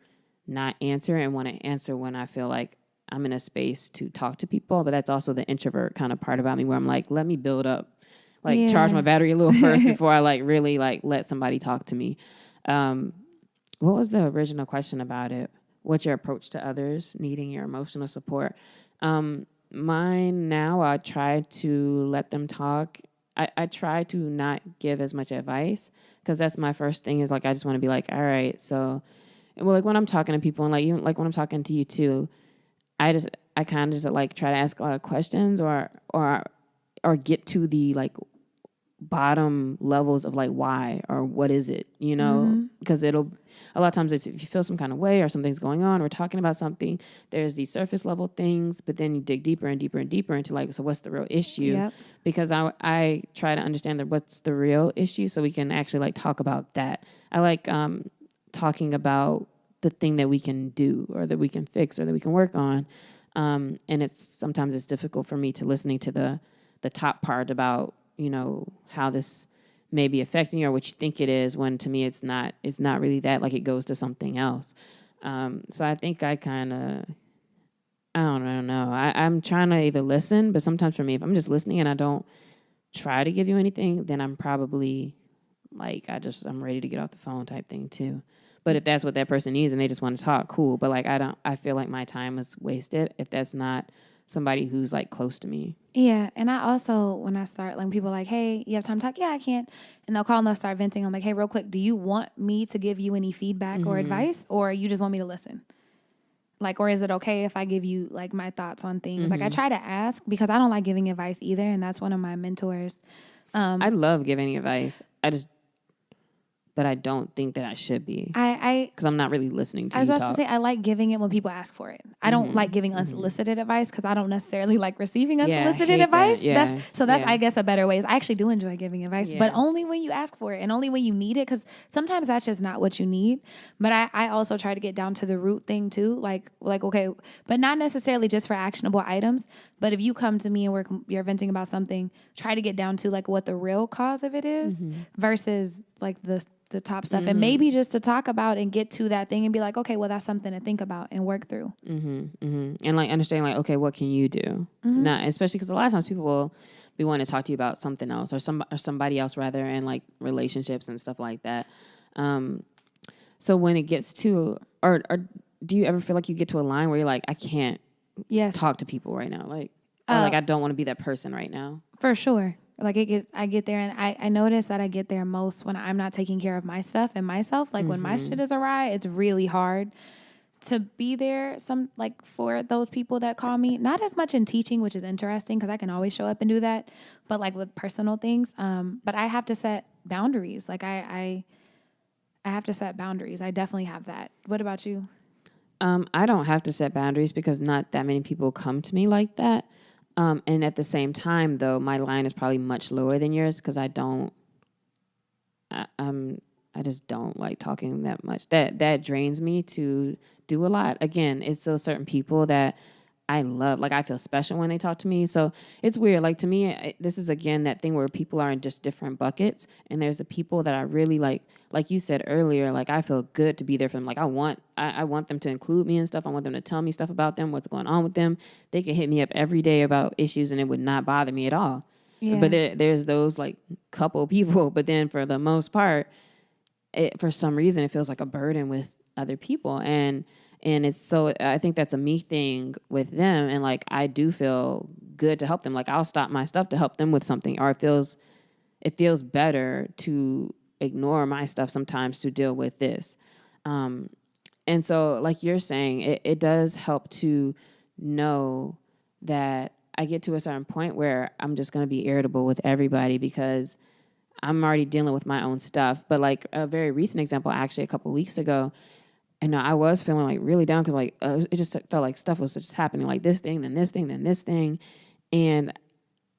not answer and want to answer when I feel like I'm in a space to talk to people. But that's also the introvert kind of part about me where I'm like, let me build up, like charge my battery a little first before I like really like let somebody talk to me. What was the original question about it? What's your approach to others needing your emotional support? Mine now, I try to let them talk. I try to not give as much advice because that's my first thing is like, I just want to be like, all right. So, well, like when I'm talking to people and like, even like when I'm talking to you too, I kind of just like try to ask a lot of questions or get to the like bottom levels of like why or what is it, because a lot of times if you feel some kind of way or something's going on, we're talking about something, there's these surface level things, but then you dig deeper and deeper and deeper into like, so what's the real issue? Because I try to understand that what's the real issue so we can actually like talk about that. I like talking about the thing that we can do or that we can fix or that we can work on. And sometimes it's difficult for me to listening to the top part about, how this may be affecting you or what you think it is, when to me it's not really that, like it goes to something else. So I think I I don't know. I'm trying to either listen, but sometimes for me, if I'm just listening and I don't try to give you anything, then I'm probably like, I'm ready to get off the phone type thing too. But if that's what that person needs and they just want to talk, cool. But like, I feel like my time is wasted if that's not somebody who's like close to me. Yeah. And I also, when I start, like people are like, hey, you have time to talk? Yeah, I can. And they'll call and they'll start venting. I'm like, hey, real quick, do you want me to give you any feedback or advice, or you just want me to listen? Like, or is it okay if I give you like my thoughts on things? Like I try to ask because I don't like giving advice either. And that's one of my mentors. I love giving advice. But I don't think that I should be. Because I'm not really listening to you talk. I was about to say, I like giving it when people ask for it. I don't like giving unsolicited advice because I don't necessarily like receiving unsolicited advice. Yeah. That's I guess, a better way. I actually do enjoy giving advice, but only when you ask for it and only when you need it, because sometimes that's just not what you need. But I also try to get down to the root thing too. Like, okay, but not necessarily just for actionable items. But if you come to me and you're venting about something, try to get down to like what the real cause of it is versus like the top stuff, and maybe just to talk about and get to that thing and be like, okay, well, that's something to think about and work through. And like understand like, okay, what can you do? Not especially because a lot of times people will be wanting to talk to you about something else or somebody else rather, and like relationships and stuff like that. So when it gets to, or do you ever feel like you get to a line where you're like, I can't talk to people right now, like, or like I don't want to be that person right now? For sure. Like I get there, and I notice that I get there most when I'm not taking care of my stuff and myself. Like when my shit is awry, it's really hard to be there. For those people that call me, not as much in teaching, which is interesting because I can always show up and do that, but like with personal things. But I have to set boundaries. Like I have to set boundaries. I definitely have that. What about you? I don't have to set boundaries because not that many people come to me like that. And at the same time, though, my line is probably much lower than yours because I just don't like talking that much. That drains me to do a lot. Again, it's those certain people that I love. Like I feel special when they talk to me. So it's weird. Like to me, this is again that thing where people are in just different buckets, and there's the people that I really like you said earlier. Like I feel good to be there for them. Like I want them to include me and stuff. I want them to tell me stuff about them, what's going on with them. They can hit me up every day about issues, and it would not bother me at all. Yeah. But there's those like couple people. But then for the most part, for some reason, it feels like a burden with other people, and it's so, I think that's a me thing with them. And like, I do feel good to help them. Like I'll stop my stuff to help them with something, or it feels better to ignore my stuff sometimes to deal with this. And so like you're saying, it does help to know that I get to a certain point where I'm just going to be irritable with everybody because I'm already dealing with my own stuff. But like a very recent example, actually a couple of weeks ago, and I was feeling like really down because like it just felt like stuff was just happening, like this thing, then this thing, then this thing. And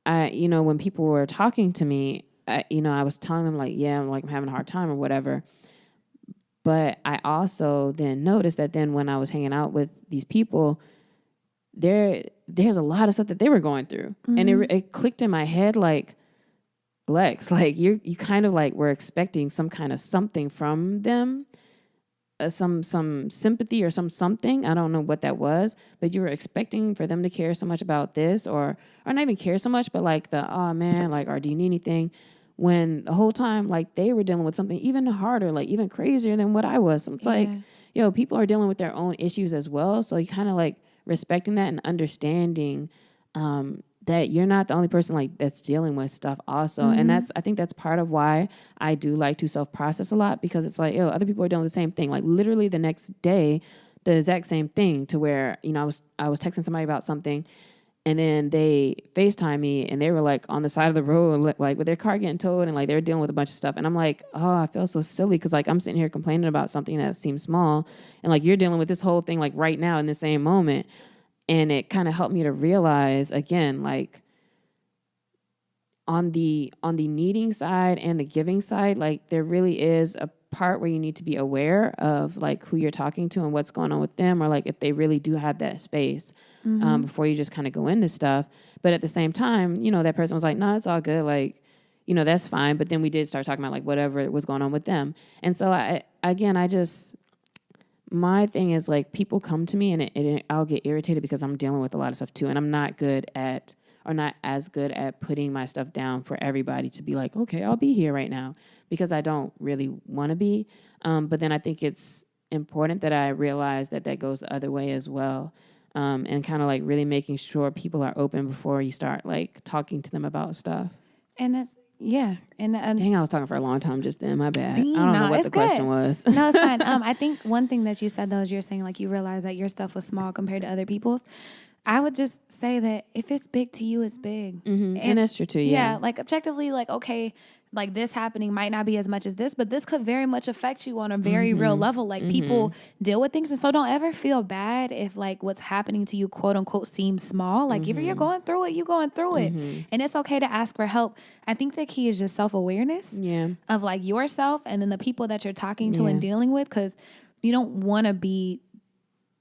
I, when people were talking to me, I was telling them like, yeah, I'm having a hard time or whatever. But I also then noticed that then when I was hanging out with these people, there's a lot of stuff that they were going through. And it clicked in my head like, Lex, like you kind of like were expecting some kind of something from them. Some sympathy or something. I don't know what that was, but you were expecting for them to care so much about this or not even care so much, but like oh man, like, or do you need anything? When the whole time, like they were dealing with something even harder, like even crazier than what I was. So it's like, people are dealing with their own issues as well. So you kind of like respecting that and understanding, that you're not the only person like that's dealing with stuff also. And I think that's part of why I do like to self-process a lot, because it's like, other people are doing the same thing. Like literally the next day, the exact same thing, to where, I was texting somebody about something, and then they FaceTime me and they were like on the side of the road, like with their car getting towed, and like they're dealing with a bunch of stuff. And I'm like, oh, I feel so silly. Cause like I'm sitting here complaining about something that seems small, and like you're dealing with this whole thing like right now in the same moment. And it kind of helped me to realize again, like on the needing side and the giving side, like there really is a part where you need to be aware of like who you're talking to and what's going on with them, or like if they really do have that space, before you just kind of go into stuff. But at the same time, that person was like, no, it's all good. Like, that's fine. But then we did start talking about like whatever was going on with them. And so my thing is like people come to me and I'll get irritated because I'm dealing with a lot of stuff too. And I'm not good at, or not as good at putting my stuff down for everybody to be like, okay, I'll be here right now, because I don't really want to be. But then I think it's important that I realize that that goes the other way as well. And kind of like really making sure people are open before you start like talking to them about stuff. And that's, yeah. And Dang, I was talking for a long time just then. My bad. I don't no, know what the question good. was. No, it's fine. I think one thing that you said though is you're saying like you realize that your stuff was small compared to other people's. I would just say that if it's big to you, it's big. And that's true too. Yeah. Like objectively, like, okay, like this happening might not be as much as this, but this could very much affect you on a very real level. Like people deal with things. And so don't ever feel bad if like what's happening to you, quote unquote, seems small. Like if you're going through it, you're going through it. And it's okay to ask for help. I think the key is just self-awareness of like yourself and then the people that you're talking to and dealing with. Cause you don't want to be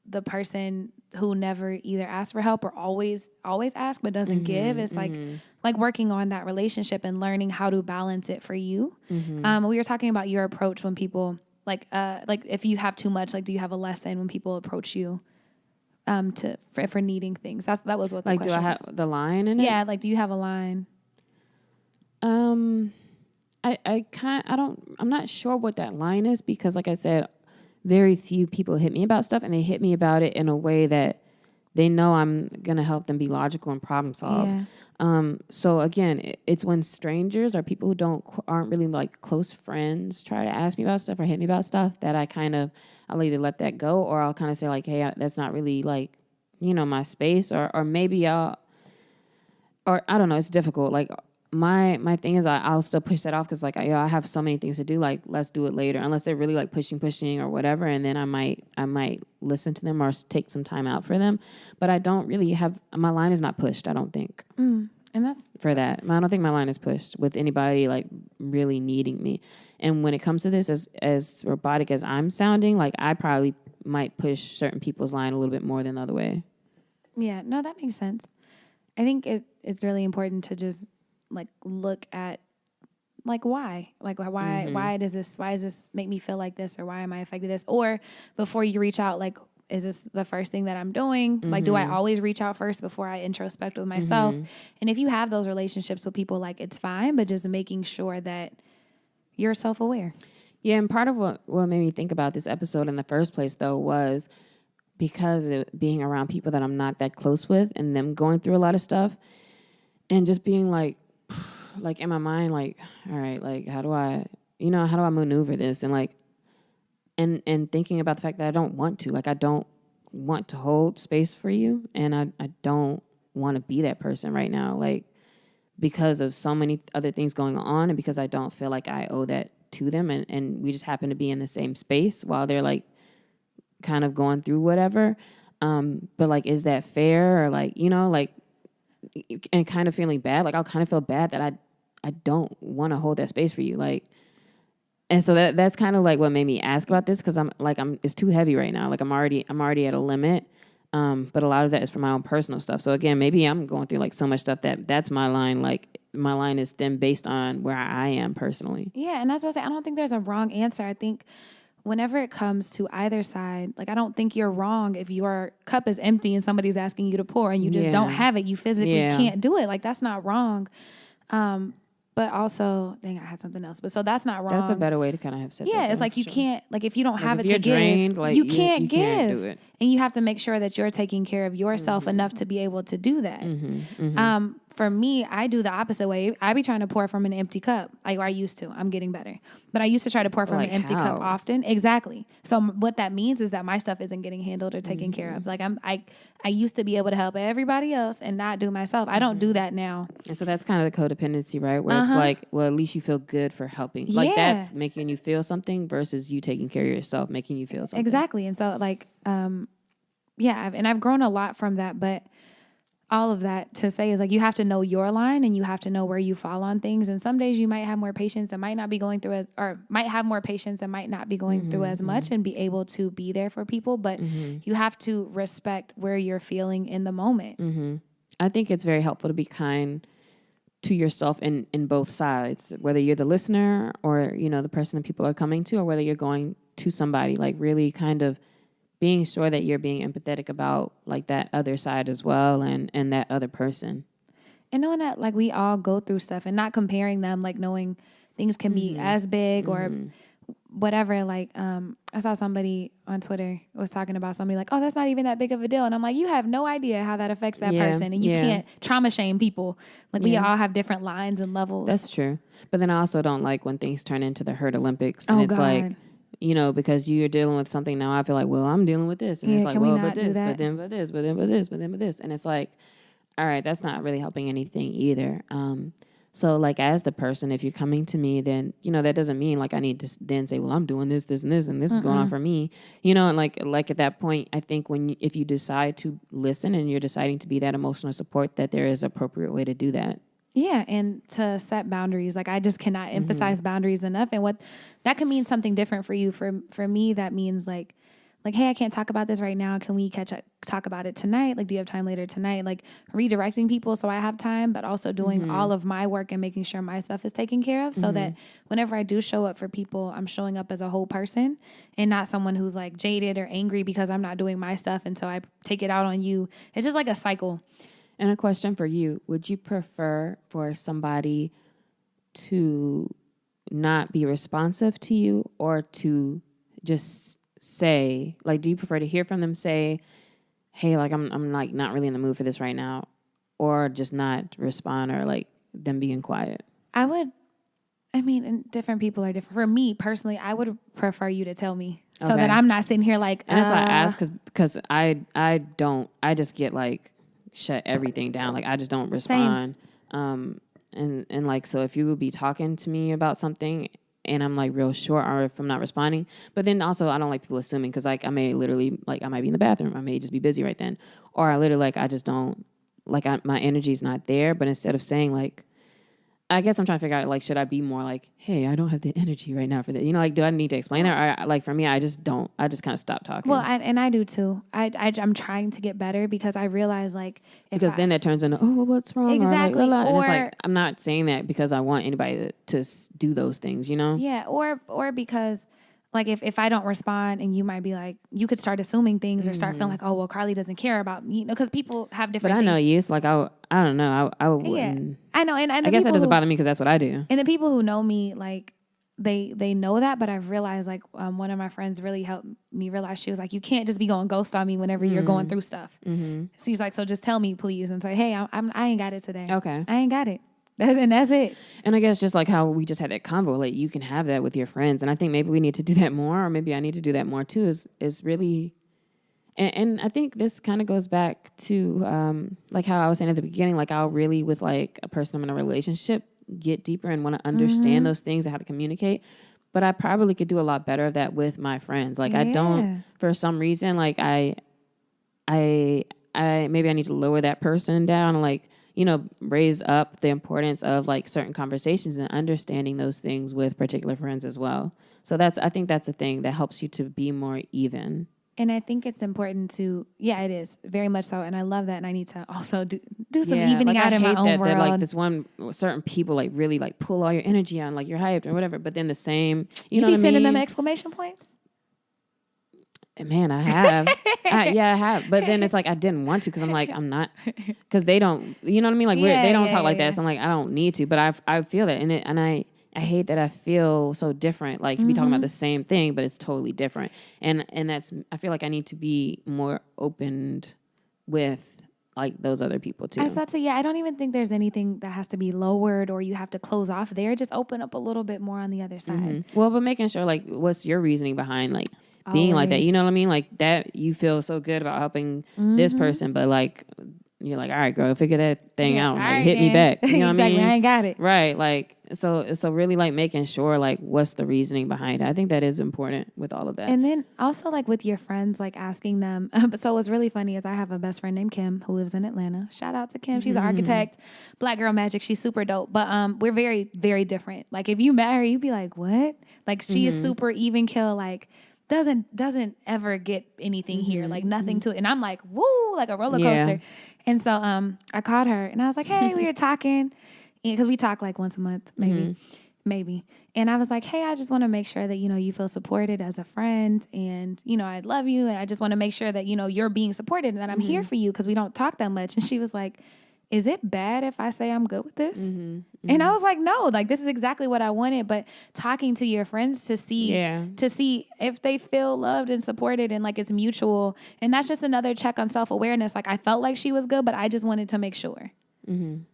the person who never either asks for help or always ask but doesn't give. It's like working on that relationship and learning how to balance it for you. We were talking about your approach when people like if you have too much, like do you have a lesson when people approach you for needing things? That was what the like question do I have was. the line in it? Yeah, like do you have a line? I'm not sure what that line is, because like I said, very few people hit me about stuff, and they hit me about it in a way that they know I'm going to help them be logical and problem solve. Yeah. So again, it's when strangers or people who aren't really like close friends try to ask me about stuff or hit me about stuff that I'll either let that go, or I'll kind of say like, hey, that's not really like, my space, or maybe or I don't know. It's difficult. Like my thing is I'll still push that off because like I have so many things to do. Like let's do it later, unless they're really like pushing or whatever, and then I might listen to them or take some time out for them. But I don't really have, my line is not pushed. I don't think, and that's for that. I don't think my line is pushed with anybody like really needing me. And when it comes to this, as robotic as I'm sounding, like I probably might push certain people's line a little bit more than the other way. Yeah, no, that makes sense. I think it's really important to just like look at like why does this make me feel like this, or why am I affected this, or before you reach out, like is this the first thing that I'm doing? Like do I always reach out first before I introspect with myself? And if you have those relationships with people, like it's fine, but just making sure that you're self-aware. Yeah, and part of what made me think about this episode in the first place though was because of being around people that I'm not that close with and them going through a lot of stuff, and just being like in my mind, like, all right, like how do I maneuver this? And like, and thinking about the fact that I don't want to, like, I don't want to hold space for you. And I don't want to be that person right now. Like, because of so many other things going on, and because I don't feel like I owe that to them. And we just happen to be in the same space while they're like kind of going through whatever. But like, is that fair? Or like, like, and kind of feeling bad. Like I'll kind of feel bad that I don't want to hold that space for you. Like, and so that's kind of like what made me ask about this. Cause it's too heavy right now. Like I'm already at a limit. But a lot of that is for my own personal stuff. So again, maybe I'm going through like so much stuff that's my line. Like my line is then based on where I am personally. Yeah. And that's what I say. I don't think there's a wrong answer. I think whenever it comes to either side, like I don't think you're wrong if your cup is empty and somebody's asking you to pour and you just don't have it. You physically can't do it. Like that's not wrong. But also, dang, I had something else. But so that's not wrong. That's a better way to kind of have said that. Yeah, it's like you can't, like if you don't have it to give, like, you can't give. Can't do it. And you have to make sure that you're taking care of yourself enough to be able to do that. For me, I do the opposite way. I be trying to pour from an empty cup. I used to. I'm getting better. But I used to try to pour from an empty cup often. Exactly. So what that means is that my stuff isn't getting handled or taken care of. Like I used to be able to help everybody else and not do myself. I don't do that now. And so that's kind of the codependency, right? Where it's like, well, at least you feel good for helping. Like that's making you feel something versus you taking care of yourself, making you feel something. Exactly. And so like, I've grown a lot from that, but all of that to say is like you have to know your line and you have to know where you fall on things. And some days you might have more patience and might not be going through might have more patience and might not be going through as much and be able to be there for people. But you have to respect where you're feeling in the moment. I think it's very helpful to be kind to yourself in both sides, whether you're the listener or, the person that people are coming to, or whether you're going to somebody, like really kind of being sure that you're being empathetic about like that other side as well, and that other person. And knowing that like we all go through stuff and not comparing them, like knowing things can be as big or whatever. Like I saw somebody on Twitter was talking about somebody like, oh, that's not even that big of a deal. And I'm like, you have no idea how that affects that person. And you can't trauma shame people. Like we all have different lines and levels. That's true. But then I also don't like when things turn into the hurt Olympics. And it's like, you know, because you're dealing with something now, I feel like, well, I'm dealing with this. And it's like, well, but this, but then, but this, but then, but this, but then, but this. And it's like, all right, that's not really helping anything either. So like as the person, if you're coming to me, then, you know, that doesn't mean like I need to then say, well, I'm doing this, this, and this, and this is going on for me, you know, and like at that point, I think if you decide to listen and you're deciding to be that emotional support, that there is an appropriate way to do that. Yeah, and to set boundaries. Like I just cannot emphasize boundaries enough. And what that can mean something different for you. For me, that means like, hey, I can't talk about this right now. Can we talk about it tonight? Like, do you have time later tonight? Like redirecting people so I have time, but also doing all of my work and making sure my stuff is taken care of so that whenever I do show up for people, I'm showing up as a whole person and not someone who's like jaded or angry because I'm not doing my stuff. And so I take it out on you. It's just like a cycle. And a question for you, would you prefer for somebody to not be responsive to you or to just say, like, do you prefer to hear from them say, hey, like, I'm like not really in the mood for this right now, or just not respond, or like them being quiet? And different people are different. For me personally, I would prefer you to tell me so that I'm not sitting here like, and that's why I ask, because I just get like shut everything down. Like I just don't respond. Same. And like, so if you would be talking to me about something and I'm like real short, or if I'm not responding, but then also I don't like people assuming, because like I may literally, like I might be in the bathroom, I may just be busy right then, or I literally like I just don't like my energy's not there. But instead of saying like, I guess I'm trying to figure out like, should I be more like, hey, I don't have the energy right now for that, you know, like do I need to explain that, or like for me I just don't, I just kind of stop talking. Well, I do too. I'm trying to get better because I realize like because then that turns into, oh, well, what's wrong, exactly, or, like, and it's like I'm not saying that because I want anybody to do those things, you know. Yeah, or because like if I don't respond, and you might be like, you could start assuming things or start feeling like, oh well, Carlie doesn't care about me, you know, because people have different. But things. I know you. It's like I don't know. I wouldn't. Yeah, I know, and I guess that doesn't bother me because that's what I do. And the people who know me, like they know that, but I've realized like one of my friends really helped me realize. She was like, you can't just be going ghost on me whenever you're going through stuff. So she's like, so just tell me please, and say, hey, I ain't got it today. Okay, I ain't got it. That's it. And I guess just like how we just had that convo, like you can have that with your friends. And I think maybe we need to do that more, or maybe I need to do that more too, is really, and I think this kind of goes back to like how I was saying at the beginning, like I'll really, with like a person I'm in a relationship, get deeper and want to understand those things and how to communicate. But I probably could do a lot better of that with my friends. Like I don't, for some reason, like I maybe I need to lower that person down and like, you know, raise up the importance of like certain conversations and understanding those things with particular friends as well. So I think that's a thing that helps you to be more even. And I think it's important to, it is very much so. And I love that. And I need to also do some evening out in my own world. That like this one, certain people like really like pull all your energy on, like you're hyped or whatever. But then the same, you know what I mean? You be sending them exclamation points? Man, I have. I have. But then it's like I didn't want to, because I'm like, I'm not, because they don't, you know what I mean? Like they don't talk like that. So I'm like, I don't need to. But I feel that. And I hate that I feel so different. Like you be talking about the same thing, but it's totally different. And that's, I feel like I need to be more opened with like those other people too. I was about to say, I don't even think there's anything that has to be lowered or you have to close off there. Just open up a little bit more on the other side. Well, but making sure like, what's your reasoning behind like, being like that, you know what I mean? Like that, you feel so good about helping this person, but like, you're like, all right, girl, figure that thing out. Like, hit me back. You know what I mean? I ain't got it. Right. Like, so really like making sure like, what's the reasoning behind it? I think that is important with all of that. And then also like with your friends, like asking them. So what's really funny is I have a best friend named Kim who lives in Atlanta. Shout out to Kim. She's an architect, Black girl magic. She's super dope. But we're very, very different. Like if you met her, you'd be like, what? Like she is super even kill. Like, doesn't ever get anything here, like nothing to it. And I'm like, woo, like a roller coaster. Yeah. And so I called her and I was like, hey, we were talking, because we talk like once a month, maybe maybe. And I was like, hey, I just want to make sure that, you feel supported as a friend and, I love you. And I just want to make sure that, you're being supported and that I'm here for you because we don't talk that much. And she was like, is it bad if I say I'm good with this? And I was like, no, like this is exactly what I wanted. But talking to your friends to see if they feel loved and supported and like it's mutual. And that's just another check on self-awareness. Like I felt like she was good, but I just wanted to make sure. And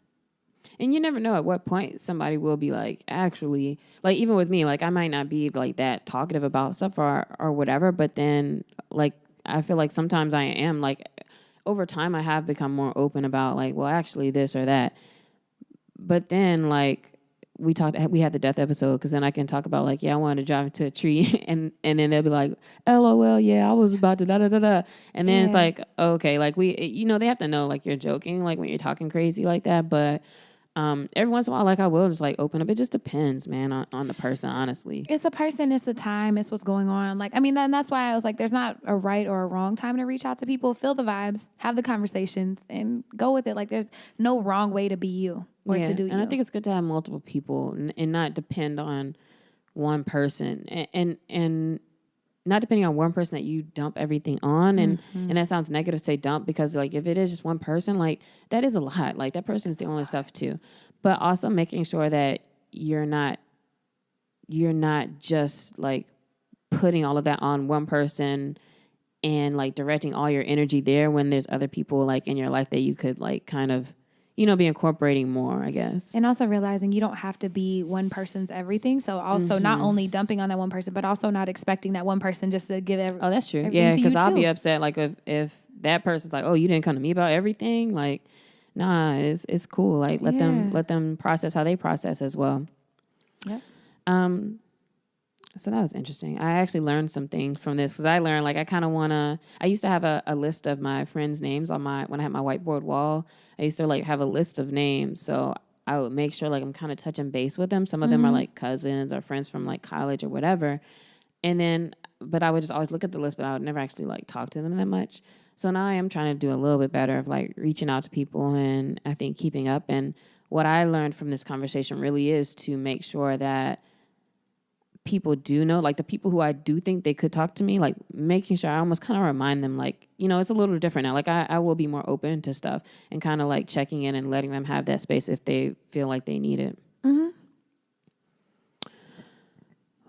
you never know at what point somebody will be like, actually, like even with me, like I might not be like that talkative about stuff or whatever, but then like I feel like sometimes I am like over time I have become more open about like, well, actually this or that. But then like we had the death episode because then I can talk about like, yeah, I wanted to drive into a tree and then they'll be like, LOL, yeah, I was about to da. And then it's like, okay, like they have to know like you're joking, like when you're talking crazy like that. But every once in a while, like I will just like open up. It just depends, man, on the person, honestly. It's a person, it's the time, it's what's going on. Like, I mean, that's why I was like, there's not a right or a wrong time to reach out to people. Feel the vibes, have the conversations, and go with it. Like, there's no wrong way to be you or to do you. And I think it's good to have multiple people and not depend on one person and not depending on one person that you dump everything on. And that sounds negative to say dump because like if it is just one person, like that is a lot. Like that person is dealing with stuff too. But also making sure that you're not just like putting all of that on one person and like directing all your energy there when there's other people like in your life that you could like kind of be incorporating more, I guess. And also realizing you don't have to be one person's everything. So also not only dumping on that one person, but also not expecting that one person just to give everything. Oh, that's true. Yeah, because I'll be upset like if that person's like, oh, you didn't come to me about everything. Like, nah, it's cool. Like let them process how they process as well. Yep. So that was interesting. I actually learned some things from this because I learned like I used to have a list of my friends' names when I had my whiteboard wall. I used to like have a list of names. So I would make sure like I'm kind of touching base with them. Some of them are like cousins or friends from like college or whatever. And then, but I would just always look at the list, but I would never actually like talk to them that much. So now I am trying to do a little bit better of like reaching out to people and I think keeping up. And what I learned from this conversation really is to make sure that people do know, like the people who I do think they could talk to me, like making sure I almost kind of remind them like, it's a little different now. Like I will be more open to stuff and kind of like checking in and letting them have that space if they feel like they need it.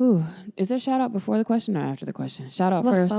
Ooh, is there a shout out before the question or after the question? Shout out first.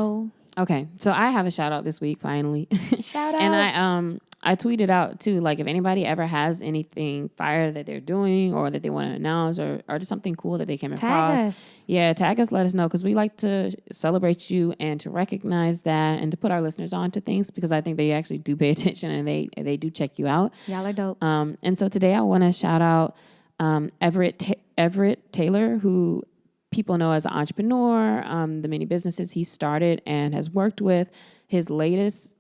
Okay, so I have a shout out this week finally. Shout out. And I tweeted out too, like if anybody ever has anything fire that they're doing or that they want to announce or just something cool that they came across. Tag us. Yeah, tag us, let us know because we like to celebrate you and to recognize that and to put our listeners on to things because I think they actually do pay attention and they do check you out. Y'all are dope. And so today I want to shout out Everette Taylor, who people know as an entrepreneur, the many businesses he started and has worked with. His latest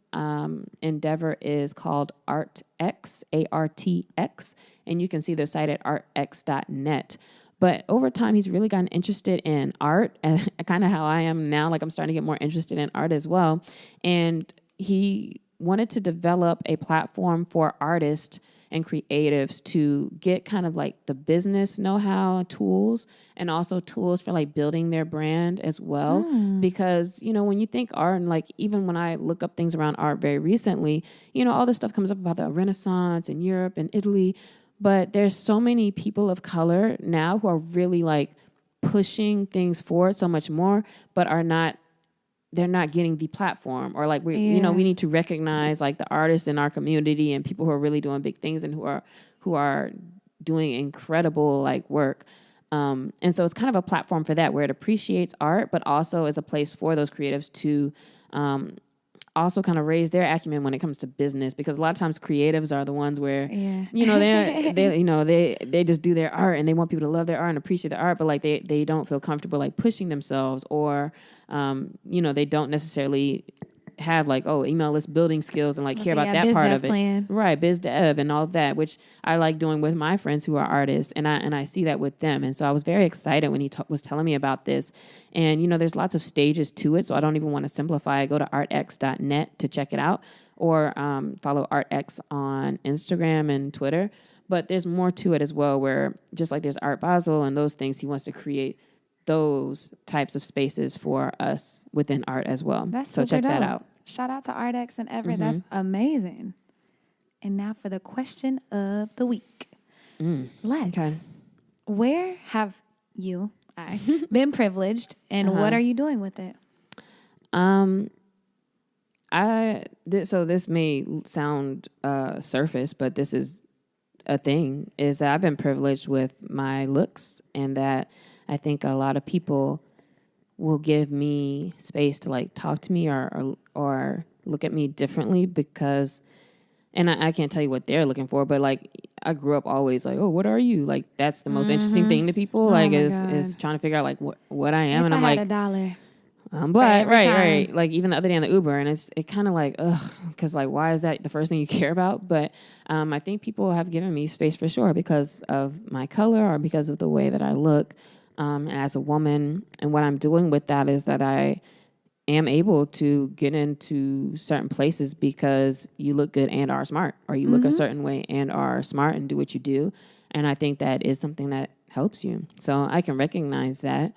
endeavor is called ArtX, ARTX, and you can see their site at artx.net. But over time, he's really gotten interested in art, kind of how I am now. Like I'm starting to get more interested in art as well. And he wanted to develop a platform for artists and creatives to get kind of like the business know-how tools and also tools for like building their brand as well. Because, when you think art and like even when I look up things around art very recently, all this stuff comes up about the Renaissance in Europe and Italy. But there's so many people of color now who are really like pushing things forward so much more, but they're not getting the platform or like we need to recognize like the artists in our community and people who are really doing big things and who are doing incredible like work. And so it's kind of a platform for that where it appreciates art, but also is a place for those creatives to also kind of raise their acumen when it comes to business, because a lot of times creatives are the ones where, they just do their art and they want people to love their art and appreciate the art, but like they don't feel comfortable like pushing themselves or, they don't necessarily have like, email list building skills and like care about that part of it. Plan. Right. Biz dev and all of that, which I like doing with my friends who are artists. And I see that with them. And so I was very excited when he was telling me about this. And, there's lots of stages to it. So I don't even want to simplify it. Go to artx.net to check it out or follow ArtX on Instagram and Twitter. But there's more to it as well, where just like there's Art Basel and those things, he wants to create those types of spaces for us within art as well. That's so check that out. Shout out to ArtX and Everette. That's amazing. And now for the question of the week. Lex, where have you, been privileged, and what are you doing with it? So this may sound surface, but this is a thing, is that I've been privileged with my looks, and that I think a lot of people will give me space to like talk to me or look at me differently because, and I can't tell you what they're looking for, but like I grew up always like, oh, what are you? Like that's the most interesting thing to people, like is trying to figure out like what I am. If and I'm I like, had $1. I'm black, right. Like even the other day on the Uber, and it kind of like, because like why is that the first thing you care about? But I think people have given me space for sure because of my color or because of the way that I look. And as a woman, and what I'm doing with that is that I am able to get into certain places because you look good and are smart, or you look a certain way and are smart and do what you do. And I think that is something that helps you. So I can recognize that.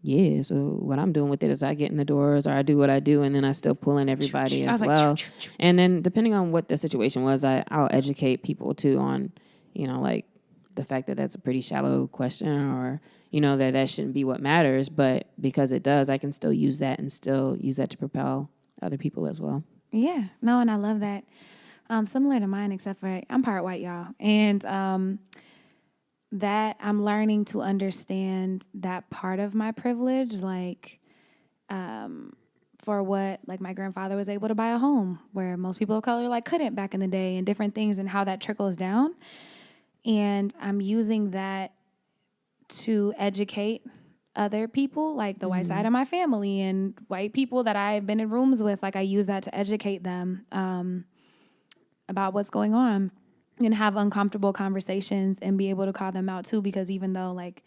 Yeah, so what I'm doing with it is I get in the doors or I do what I do, and then I still pull in everybody as well. And then depending on what the situation was, I'll educate people too on, like the fact that that's a pretty shallow question, or, that shouldn't be what matters. But because it does, I can still use that and still use that to propel other people as well. Yeah, no, and I love that. Similar to mine, except for I'm part white, y'all. And that I'm learning to understand that part of my privilege, like for what, like my grandfather was able to buy a home where most people of color like couldn't back in the day, and different things, and how that trickles down. And I'm using that to educate other people, like the white side of my family and white people that I've been in rooms with. Like I use that to educate them about what's going on, and have uncomfortable conversations and be able to call them out too, because even though like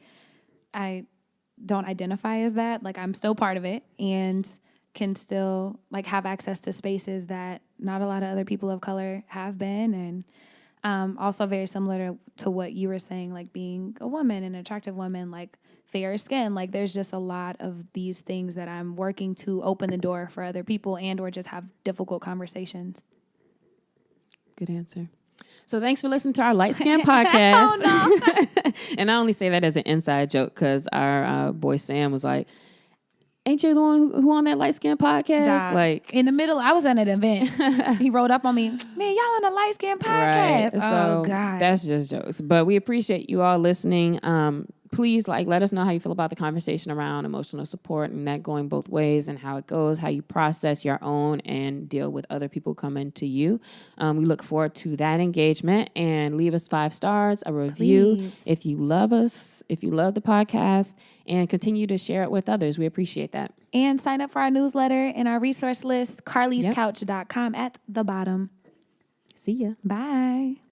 I don't identify as that, like I'm still part of it and can still like have access to spaces that not a lot of other people of color have been. And also very similar to what you were saying, like being a woman, an attractive woman, like fair skin, like there's just a lot of these things that I'm working to open the door for other people and or just have difficult conversations. Good answer. So thanks for listening to our Light Skin podcast. Oh, no. And I only say that as an inside joke because our boy Sam was like, ain't you the one who on that Light Skin podcast? Dog. Like in the middle, I was at an event. He rolled up on me, man, y'all on the Light Skin podcast. Right. So God, that's just jokes. But we appreciate you all listening. Please let us know how you feel about the conversation around emotional support and that going both ways, and how it goes, how you process your own and deal with other people coming to you. We look forward to that engagement, and leave us 5 stars, a review. Please. If you love us, if you love the podcast, and continue to share it with others. We appreciate that. And sign up for our newsletter and our resource list, carliescouch.com at the bottom. See ya. Bye.